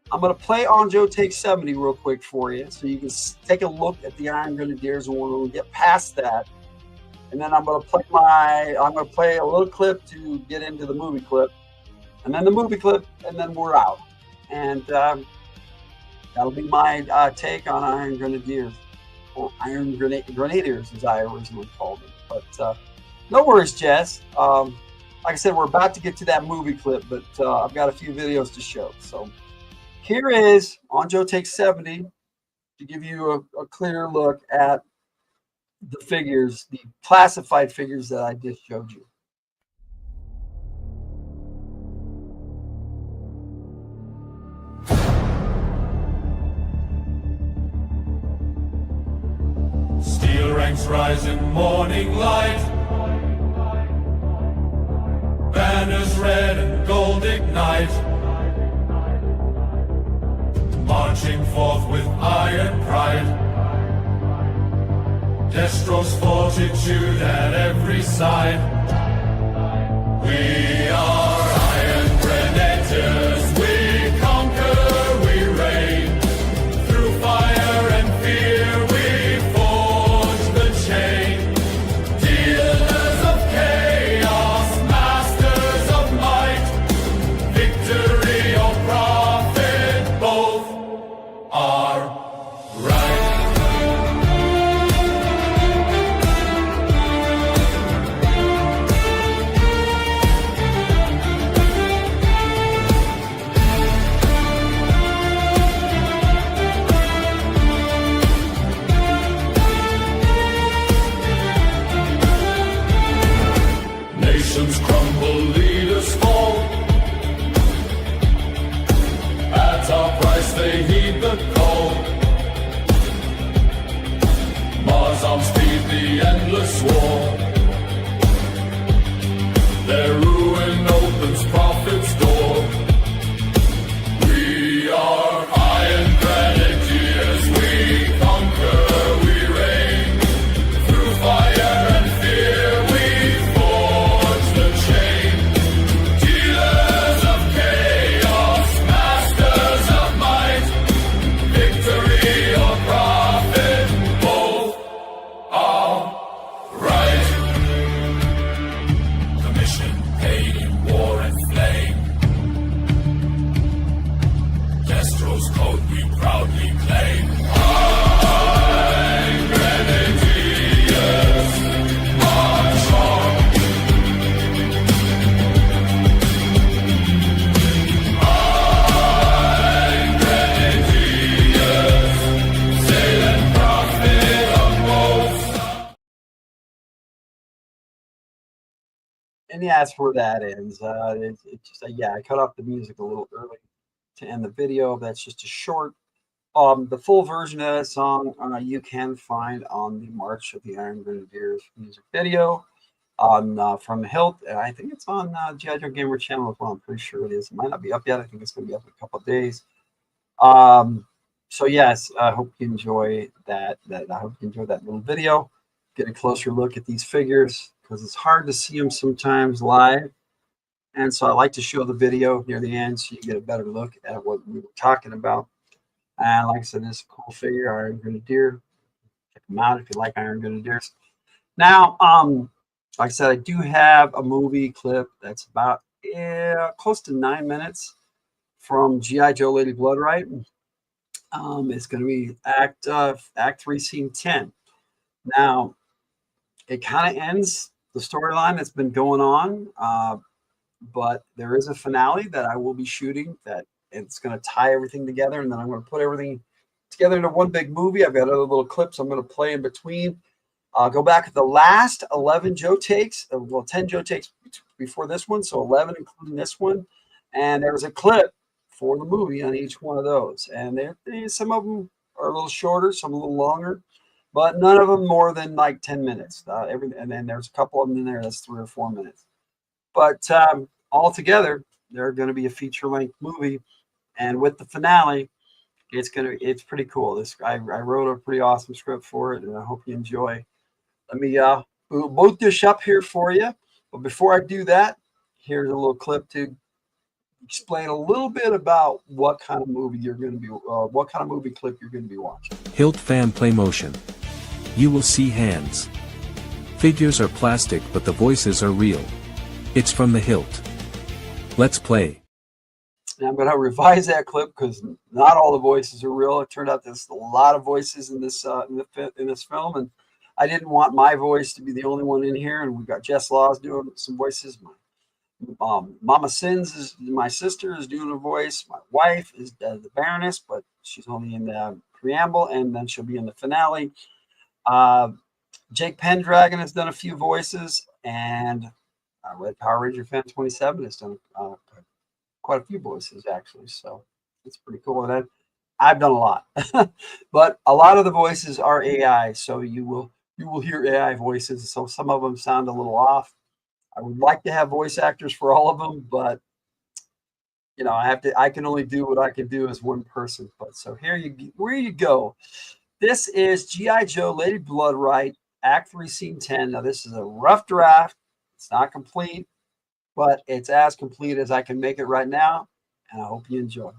gonna play On Joe Takes 70 real quick for you, so you can take a look at the Iron Grenadiers, and we'll get past that. And then I'm gonna play a little clip to get into the movie clip, and then the movie clip, and then we're out. And that'll be my take on Iron Grenadiers. Or Iron Grenadiers, as I originally called them. But no worries, Jess. Like I said, we're about to get to that movie clip, but I've got a few videos to show. So here is On Joe Takes 70 to give you a clear look at the figures, the classified figures that I just showed you. rise in morning light. Banners red and gold ignite, marching forth with iron pride. Destro's fortitude at every side. We are Iron Grenadiers. We conquer, we reign. Through fire and fear we forge the chain. Dealers of chaos, masters of might. Victory or profit, both are right. Nations crumble, leaders fall. At our price they heed the call. Mars arms feed the endless war. Their ruin opens prophet's door. We are Iron Grenadiers. We conquer, we reign. Through fire and fear we forge the chain. Dealers of chaos, masters of might. Victory or profit, both are right. Commission paid in war and flame. Destro's code we proudly claim. Iron Grenadiers, march on. Iron Grenadiers, sail and profit of both. And yeah, that's where that ends. It's just yeah, I cut off the music a little early to end the video. That's just a short. The full version of that song you can find on the March of the Iron Grenadiers music video on from Hilt. I think it's on G.I. Joe Gamer channel as well. I'm pretty sure it is. It might not be up yet. I think it's going to be up in a couple of days. So yes, I hope you enjoy that. I hope you enjoy that little video. Get a closer look at these figures because it's hard to see them sometimes live. And so I like to show the video near the end so you get a better look at what we were talking about. And like I said, this is a cool figure, Iron Grenadier. Check them out if you like Iron Grenadiers. Now, like I said, I do have a movie clip that's about close to 9 minutes from G.I. Joe Lady Bloodright. It's going to be Act 3, Scene 10. Now, it kind of ends the storyline that's been going on, but there is a finale that I will be shooting that it's going to tie everything together, and then I'm going to put everything together into one big movie. I've got other little clips I'm going to play in between. I'll go back to the last 11 Joe takes, well, 10 Joe takes before this one, so 11 including this one. And there was a clip for the movie on each one of those. And some of them are a little shorter, some a little longer, but none of them more than like 10 minutes. And then there's a couple of them in there that's 3 or 4 minutes. But all together, they're going to be a feature-length movie. And with the finale, it's pretty cool. I wrote a pretty awesome script for it, and I hope you enjoy. Let me boot this up here for you. But before I do that, here's a little clip to explain a little bit about what kind of movie you're going to be, what kind of movie clip you're going to be watching. Hilt fan play motion. You will see hands. Figures are plastic, but the voices are real. It's from the Hilt. Let's play. And I'm going to revise that clip because not all the voices are real. It turned out there's a lot of voices in this in this film, and I didn't want my voice to be the only one in here. And we've got Jess Laws doing some voices. Mama Sins is my sister is doing a voice. My wife is the Baroness, but she's only in the preamble, and then she'll be in the finale. Jake Pendragon has done a few voices, and Red Power Ranger Fan 27 has done quite a few voices actually, so it's pretty cool. And I've done a lot, but a lot of the voices are AI, so you will you will hear AI voices, so some of them sound a little off. I would like to have voice actors for all of them, but I can only do what I can do as one person. But so where you go. This is G.I. Joe Lady Bloodright, Act 3, Scene 10. Now, this is a rough draft. It's not complete, but it's as complete as I can make it right now, and I hope you enjoy.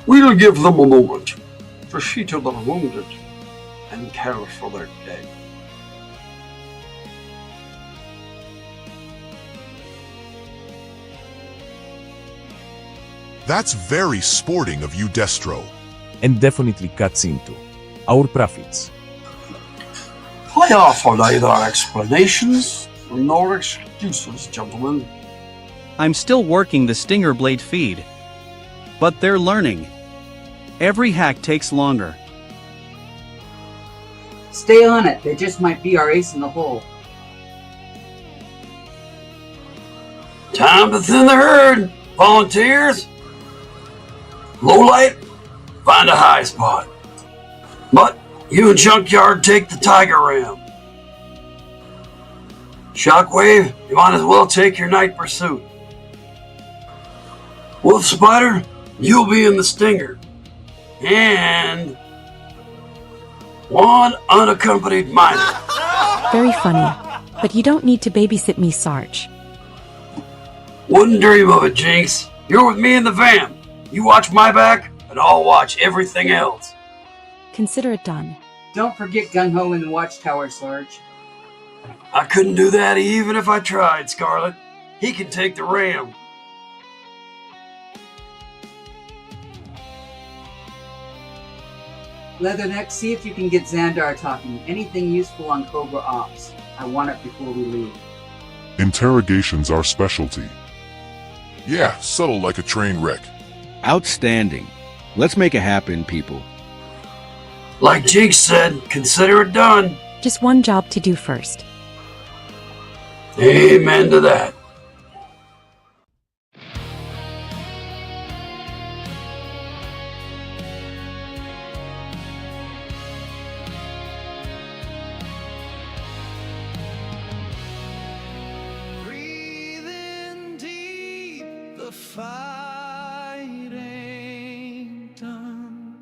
We'll give them a moment to see to the wounded and care for their dead. That's very sporting of you, Destro. And definitely cutscene too. Our profits. I offer neither explanations nor excuses, gentlemen. I'm still working the Stinger Blade feed. But they're learning. Every hack takes longer. Stay on it. They just might be our ace in the hole. Time to thin the herd, volunteers. Low light, find a high spot. But you and Junkyard take the Tiger Ram. Shockwave, you might as well take your night pursuit. Wolf Spider, you'll be in the Stinger. And one unaccompanied minor. Very funny, but you don't need to babysit me, Sarge. Wouldn't dream of it, Jinx. You're with me in the van. You watch my back, and I'll watch everything else. Consider it done. Don't forget Gung-Ho in the Watchtower, Sarge. I couldn't do that even if I tried, Scarlet. He can take the ram. Leatherneck, see if you can get Xandar talking. Anything useful on Cobra Ops. I want it before we leave. Interrogation's our specialty. Yeah, subtle like a train wreck. Outstanding. Let's make it happen, people. Like Jinx said, consider it done. Just one job to do first. Amen to that. Breathing deep, the fight ain't done.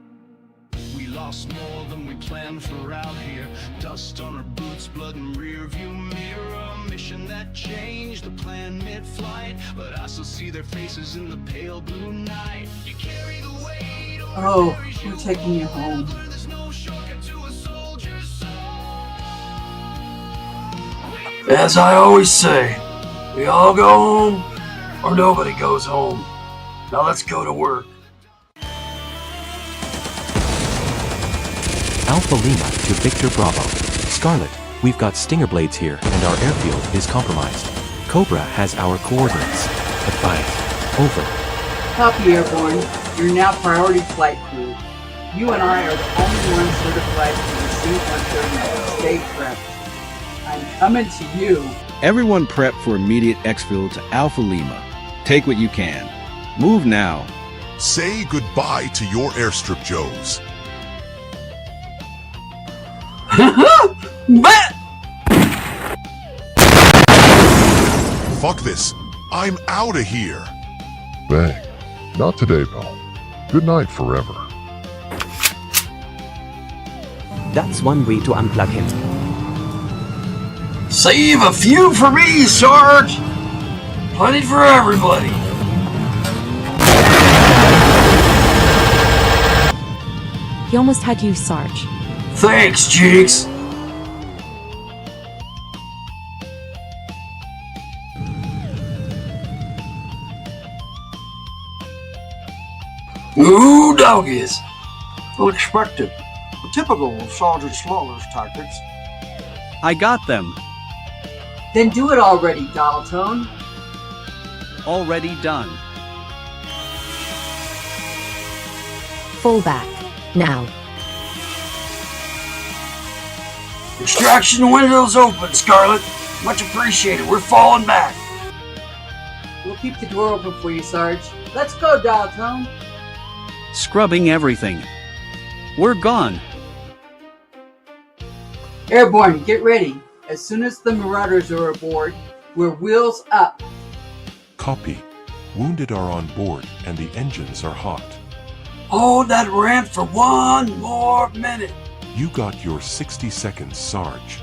We lost more than we planned for out here. Dust on our boots, blood in rearview mirror. A mission that changed the plan mid-flight, but I still see their faces in the pale blue night. You carry the weight. Oh, we're taking you home. There's no shortcut to a soldier's soul. As I always say, we all go home or nobody goes home. Now let's go to work. Alpha Lima to Victor Bravo. Scarlet, we've got Stinger Blades here and our airfield is compromised. Cobra has our coordinates. Advise. Over. Copy, Airborne. You're now priority flight crew. You and I are the only ones certified for the C-130. Stay prepped. I'm coming to you. Everyone prep for immediate exfil to Alpha Lima. Take what you can. Move now. Say goodbye to your airstrip Joes. Fuck this. I'm out of here. Bang. Not today, pal. Good night forever. That's one way to unplug him. Save a few for me, Sarge. Plenty for everybody. He almost had you, Sarge. Thanks, Jinx. Ooh, doggies. Unexpected. Typical of Sergeant Slaughter's tactics. I got them. Then do it already, Dalton. Already done. Fall back. Now. Extraction window's open, Scarlet. Much appreciated. We're falling back. We'll keep the door open for you, Sarge. Let's go, Dalton. Scrubbing everything. We're gone. Airborne, get ready. As soon as the Marauders are aboard, we're wheels up. Copy. Wounded are on board and the engines are hot. Hold that ramp for one more minute. You got your 60 seconds, Sarge.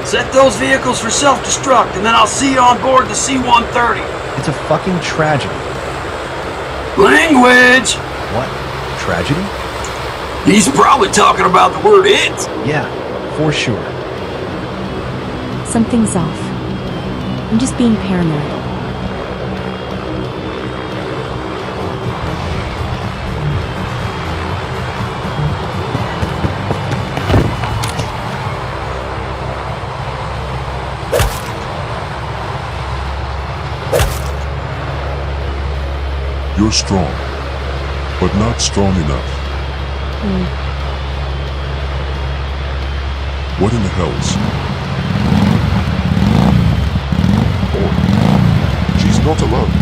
Set those vehicles for self-destruct, and then I'll see you on board the C-130. It's a fucking tragedy. Language! What? Tragedy? He's probably talking about the word it. Yeah, for sure. Something's off. I'm just being paranoid. You're strong, but not strong enough. What in the hells? Oh, she's not alone.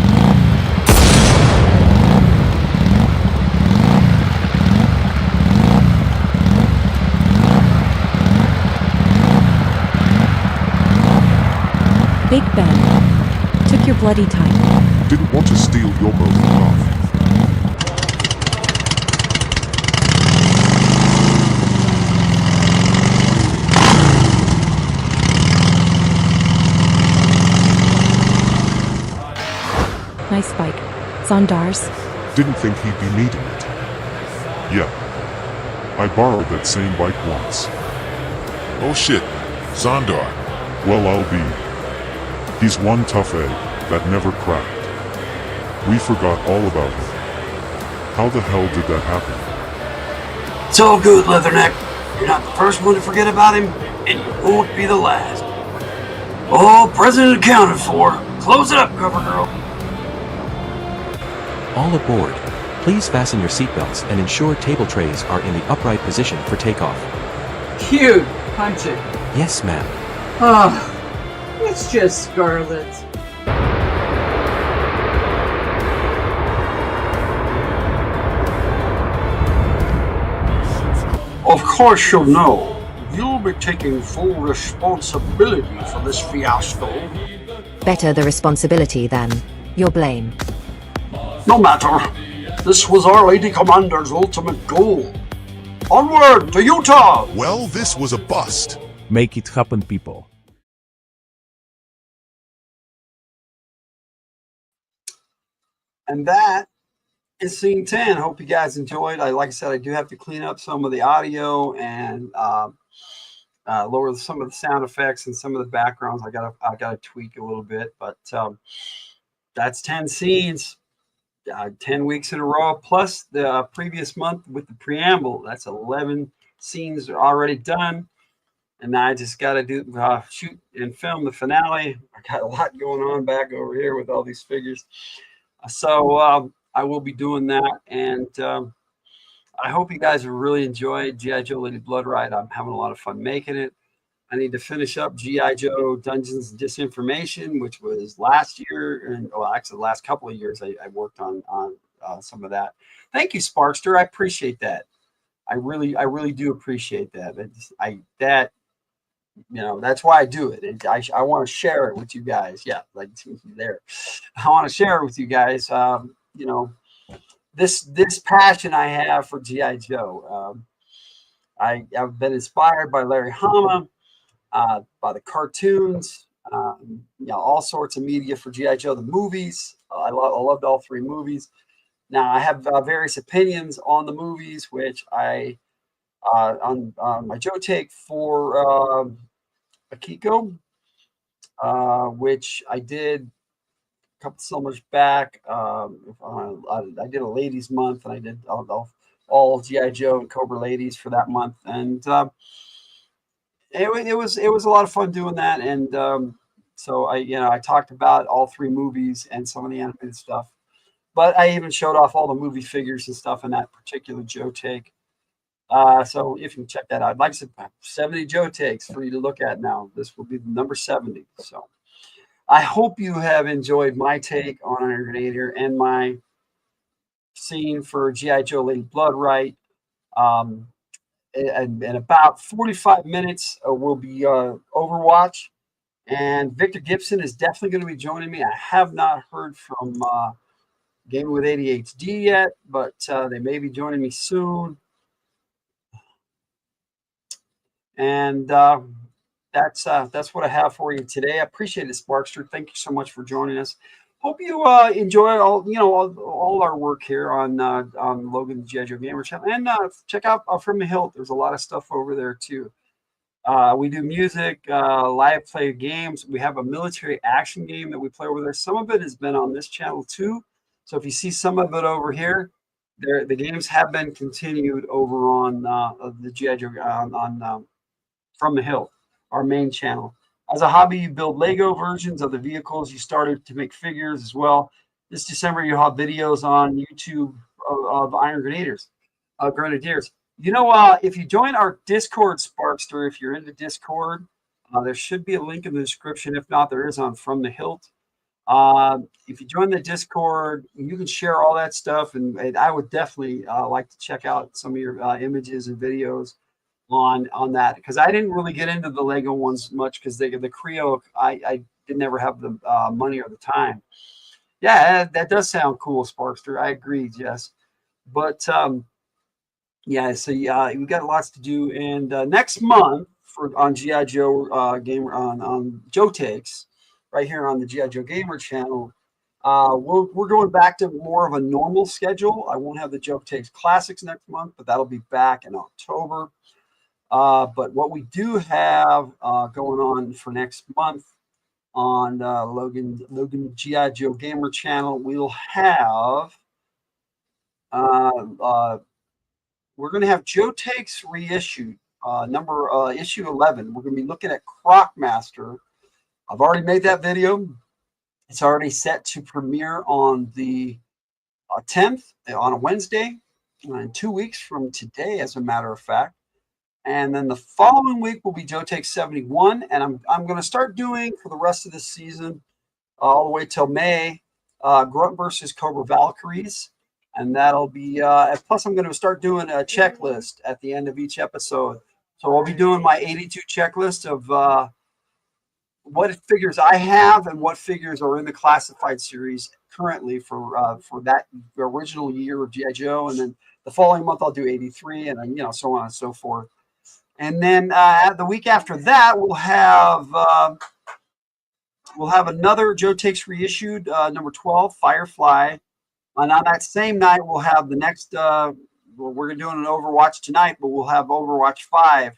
Big Ben. Took your bloody time. Didn't want to steal your moment, Garth. Nice bike. Zondar's. Didn't think he'd be needing it. Yeah. I borrowed that same bike once. Oh shit. Zondar. Well, I'll be. He's one tough egg that never cracked. We forgot all about him. How the hell did that happen? It's all good, Leatherneck. You're not the first one to forget about him, and you won't be the last. All present and accounted for. Close it up, cover girl. All aboard. Please fasten your seatbelts and ensure table trays are in the upright position for takeoff. Cute. Punch it. Yes, ma'am. Oh, it's just Scarlet. Of course you'll know. You'll be taking full responsibility for this fiasco. Better the responsibility than your blame. No matter. This was our Lady Commander's ultimate goal. Onward to Utah! Well, this was a bust. Make it happen, people. And that is scene 10. Hope you guys enjoyed. Like I said, I do have to clean up some of the audio and lower some of the sound effects and some of the backgrounds. I gotta tweak a little bit, but that's 10 scenes, 10 weeks in a row, plus the previous month with the preamble. That's 11 scenes already done. And now I just got to do shoot and film the finale. I got a lot going on back over here with all these figures. So I will be doing that. And I hope you guys have really enjoyed G.I. Joe Lady Bloodright. I'm having a lot of fun making it. I need to finish up G.I. Joe Dungeons and Disinformation, which was last year, and well, actually the last couple of years I worked on some of that. Thank you, Sparkster. I appreciate that. I really do appreciate that. That's why I do it. I want to share it with you guys. Yeah, like there. I want to share it with you guys. This passion I have for G.I. Joe. I've been inspired by Larry Hama, by the cartoons, all sorts of media for G.I. Joe, the movies. I loved all three movies. Now I have various opinions on the movies, which I on my Joe take for Akiko, which I did a couple summers back. I did a ladies month, and I did all G.I. Joe and Cobra ladies for that month, and it was a lot of fun doing that. And so I talked about all three movies and some of the animated stuff, but I even showed off all the movie figures and stuff in that particular Joe take. So if you can check that out, like I said, 70 Joe takes for you to look at now. This will be number 70. So I hope you have enjoyed my take on Iron Grenadier and my scene for G.I. Joe Lady Bloodright. And about 45 minutes will be Overwatch. And Victor Gibson is definitely going to be joining me. I have not heard from Gaming with ADHD yet, but they may be joining me soon. And that's what I have for you today. I appreciate it, Sparkster. Thank you so much for joining us. Hope you enjoy all our work here on Logan G.I. Joe Gamer channel, and check out From the Hilt. There's a lot of stuff over there too. We do music, live play games. We have a military action game that we play over there. Some of it has been on this channel too. So if you see some of it over here, the games have been continued over on the G.I. Joe on From the Hilt, our main channel. As a hobby, you build Lego versions of the vehicles. You started to make figures as well. This December, you'll have videos on YouTube of Iron Grenadiers. If you join our Discord, Sparkster, if you're into Discord, there should be a link in the description. If not, there is on From the Hilt. If you join the Discord, you can share all that stuff, and I would definitely like to check out some of your images and videos on that, because I didn't really get into the Lego ones much because the Creo I did never have the money or the time. Yeah, that does sound cool, Sparkster. I agree, Jess. But yeah, so we got lots to do, and next month on G.I. Joe Gamer on Joe Takes, right here on the G.I. Joe Gamer channel, we're going back to more of a normal schedule. I won't have the Joe Takes Classics next month, but that'll be back in October. But what we do have going on for next month on Logan G.I. Joe Gamer channel, we'll have we're going to have Joe Takes reissued, issue 11. We're going to be looking at Crocmaster. I've already made that video. It's already set to premiere on the 10th on a Wednesday, in 2 weeks from today, as a matter of fact. And then the following week will be Joe Takes 71, and I'm going to start doing for the rest of this season, all the way till May, Grunt versus Cobra Valkyries, and that'll be. Plus, I'm going to start doing a checklist at the end of each episode. So I'll be doing my 82 checklist of what figures I have and what figures are in the classified series currently for that original year of G.I. Joe, and then the following month I'll do 83, and then so on and so forth. And then the week after that, we'll have another Joe Takes reissued, number 12, Firefly. And on that same night, we'll have the next. We're doing an Overwatch tonight, but we'll have Overwatch 5,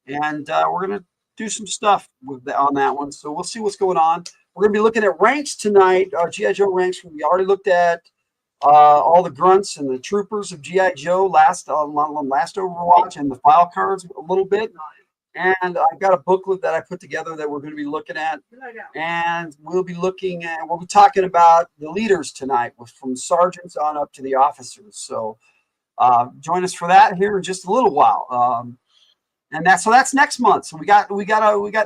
and we're gonna do some stuff on that one. So we'll see what's going on. We're gonna be looking at ranks tonight. G.I. Joe ranks. We already looked at all the grunts and the troopers of G.I. Joe last Overwatch, and the file cards a little bit. And I've got a booklet that I put together that we're going to be looking at, and we'll be talking about the leaders tonight, from sergeants on up to the officers. So join us for that here in just a little while. And that's next month. So we got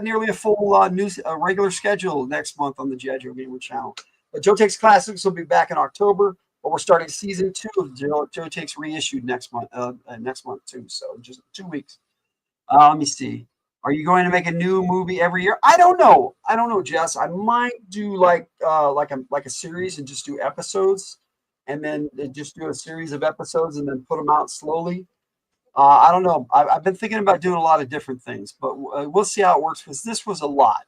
nearly a full regular schedule next month on the G.I. Joe Gamer channel. But Joe Takes Classics will be back in October, but we're starting season 2 of Joe Takes Reissued next month too. So just 2 weeks. Let me see. Are you going to make a new movie every year? I don't know, Jess. I might do like a series and just do episodes, and then just do a series of episodes and then put them out slowly. I don't know. I've been thinking about doing a lot of different things, but we'll see how it works, because this was a lot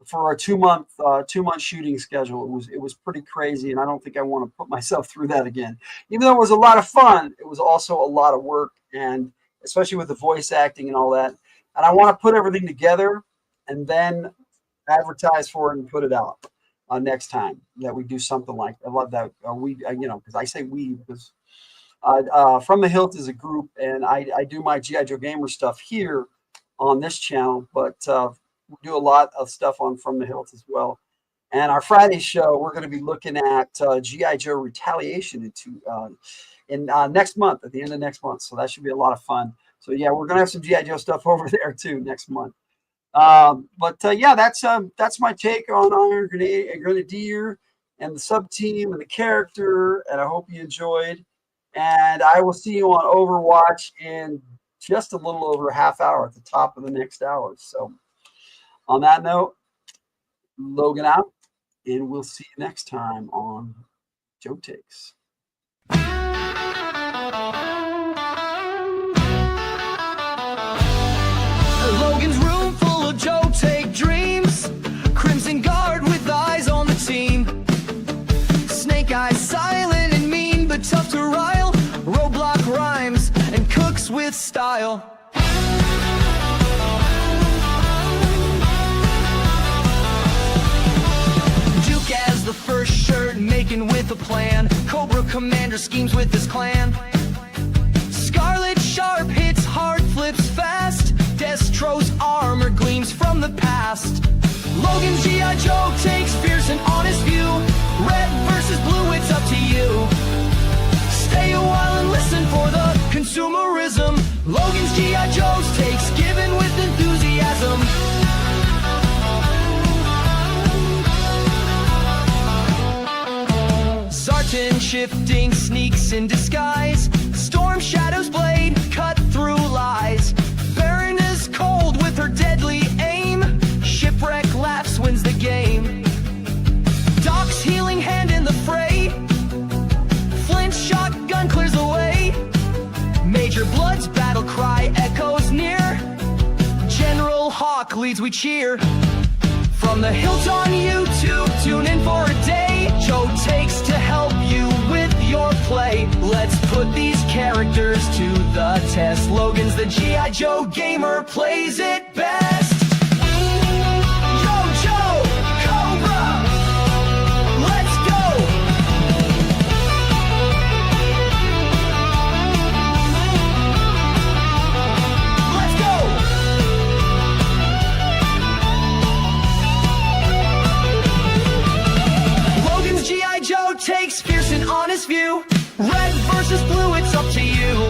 for a 2-month shooting schedule. It was pretty crazy, and I don't think I want to put myself through that again. Even though it was a lot of fun, it was also a lot of work, and especially with the voice acting and all that. And I want to put everything together and then advertise for it and put it out next time that we do something like that. I love that. Because I say we, because From the Hilt is a group, and I do my G.I. Joe Gamer stuff here on this channel, but we do a lot of stuff on From the Hilt as well. And our Friday show, we're going to be looking at G.I. Joe Retaliation in next month, at the end of next month. So that should be a lot of fun. So yeah, we're gonna have some G.I. Joe stuff over there too next month. Yeah, that's my take on Iron Grenadier and the sub team and the character. And I hope you enjoyed. And I will see you on Overwatch in just a little over a half hour at the top of the next hour. So on that note, Logan out, and we'll see you next time on Joe Takes. Logan's room full of Joe Take dreams. Crimson Guard with eyes on the team. Snake Eyes silent and mean, but tough to rile. Roadblock rhymes and cooks with style. Duke as the first shirt, making with a plan. Cobra Commander schemes with his clan. Scarlet Sharp hits hard, flips fast. Destro's armor gleams from the past. Logan's G.I. Joe takes fierce and honest view. Red versus blue, it's up to you. Stay a while and listen for the consumerism. Logan's G.I. Joe's takes, given with enthusiasm. Sergeant shifting sneaks in disguise. Storm Shadow's blade cut through lies. Baron is cold with her deadly aim. Shipwreck laughs, wins the game. Doc's healing hand in the fray. Flint shotgun clears the way. Major Blood's battle cry echoes near. General Hawk leads, we cheer. From the Hilt on YouTube, tune in for a day. Joe Takes to help you with your play. Let's put these characters to the test. Logan's the G.I. Joe Gamer, plays it best. Yo, Joe, Cobra, let's go. Let's go. Logan's G.I. Joe takes fierce and honest view. Red versus blue, it's up to you.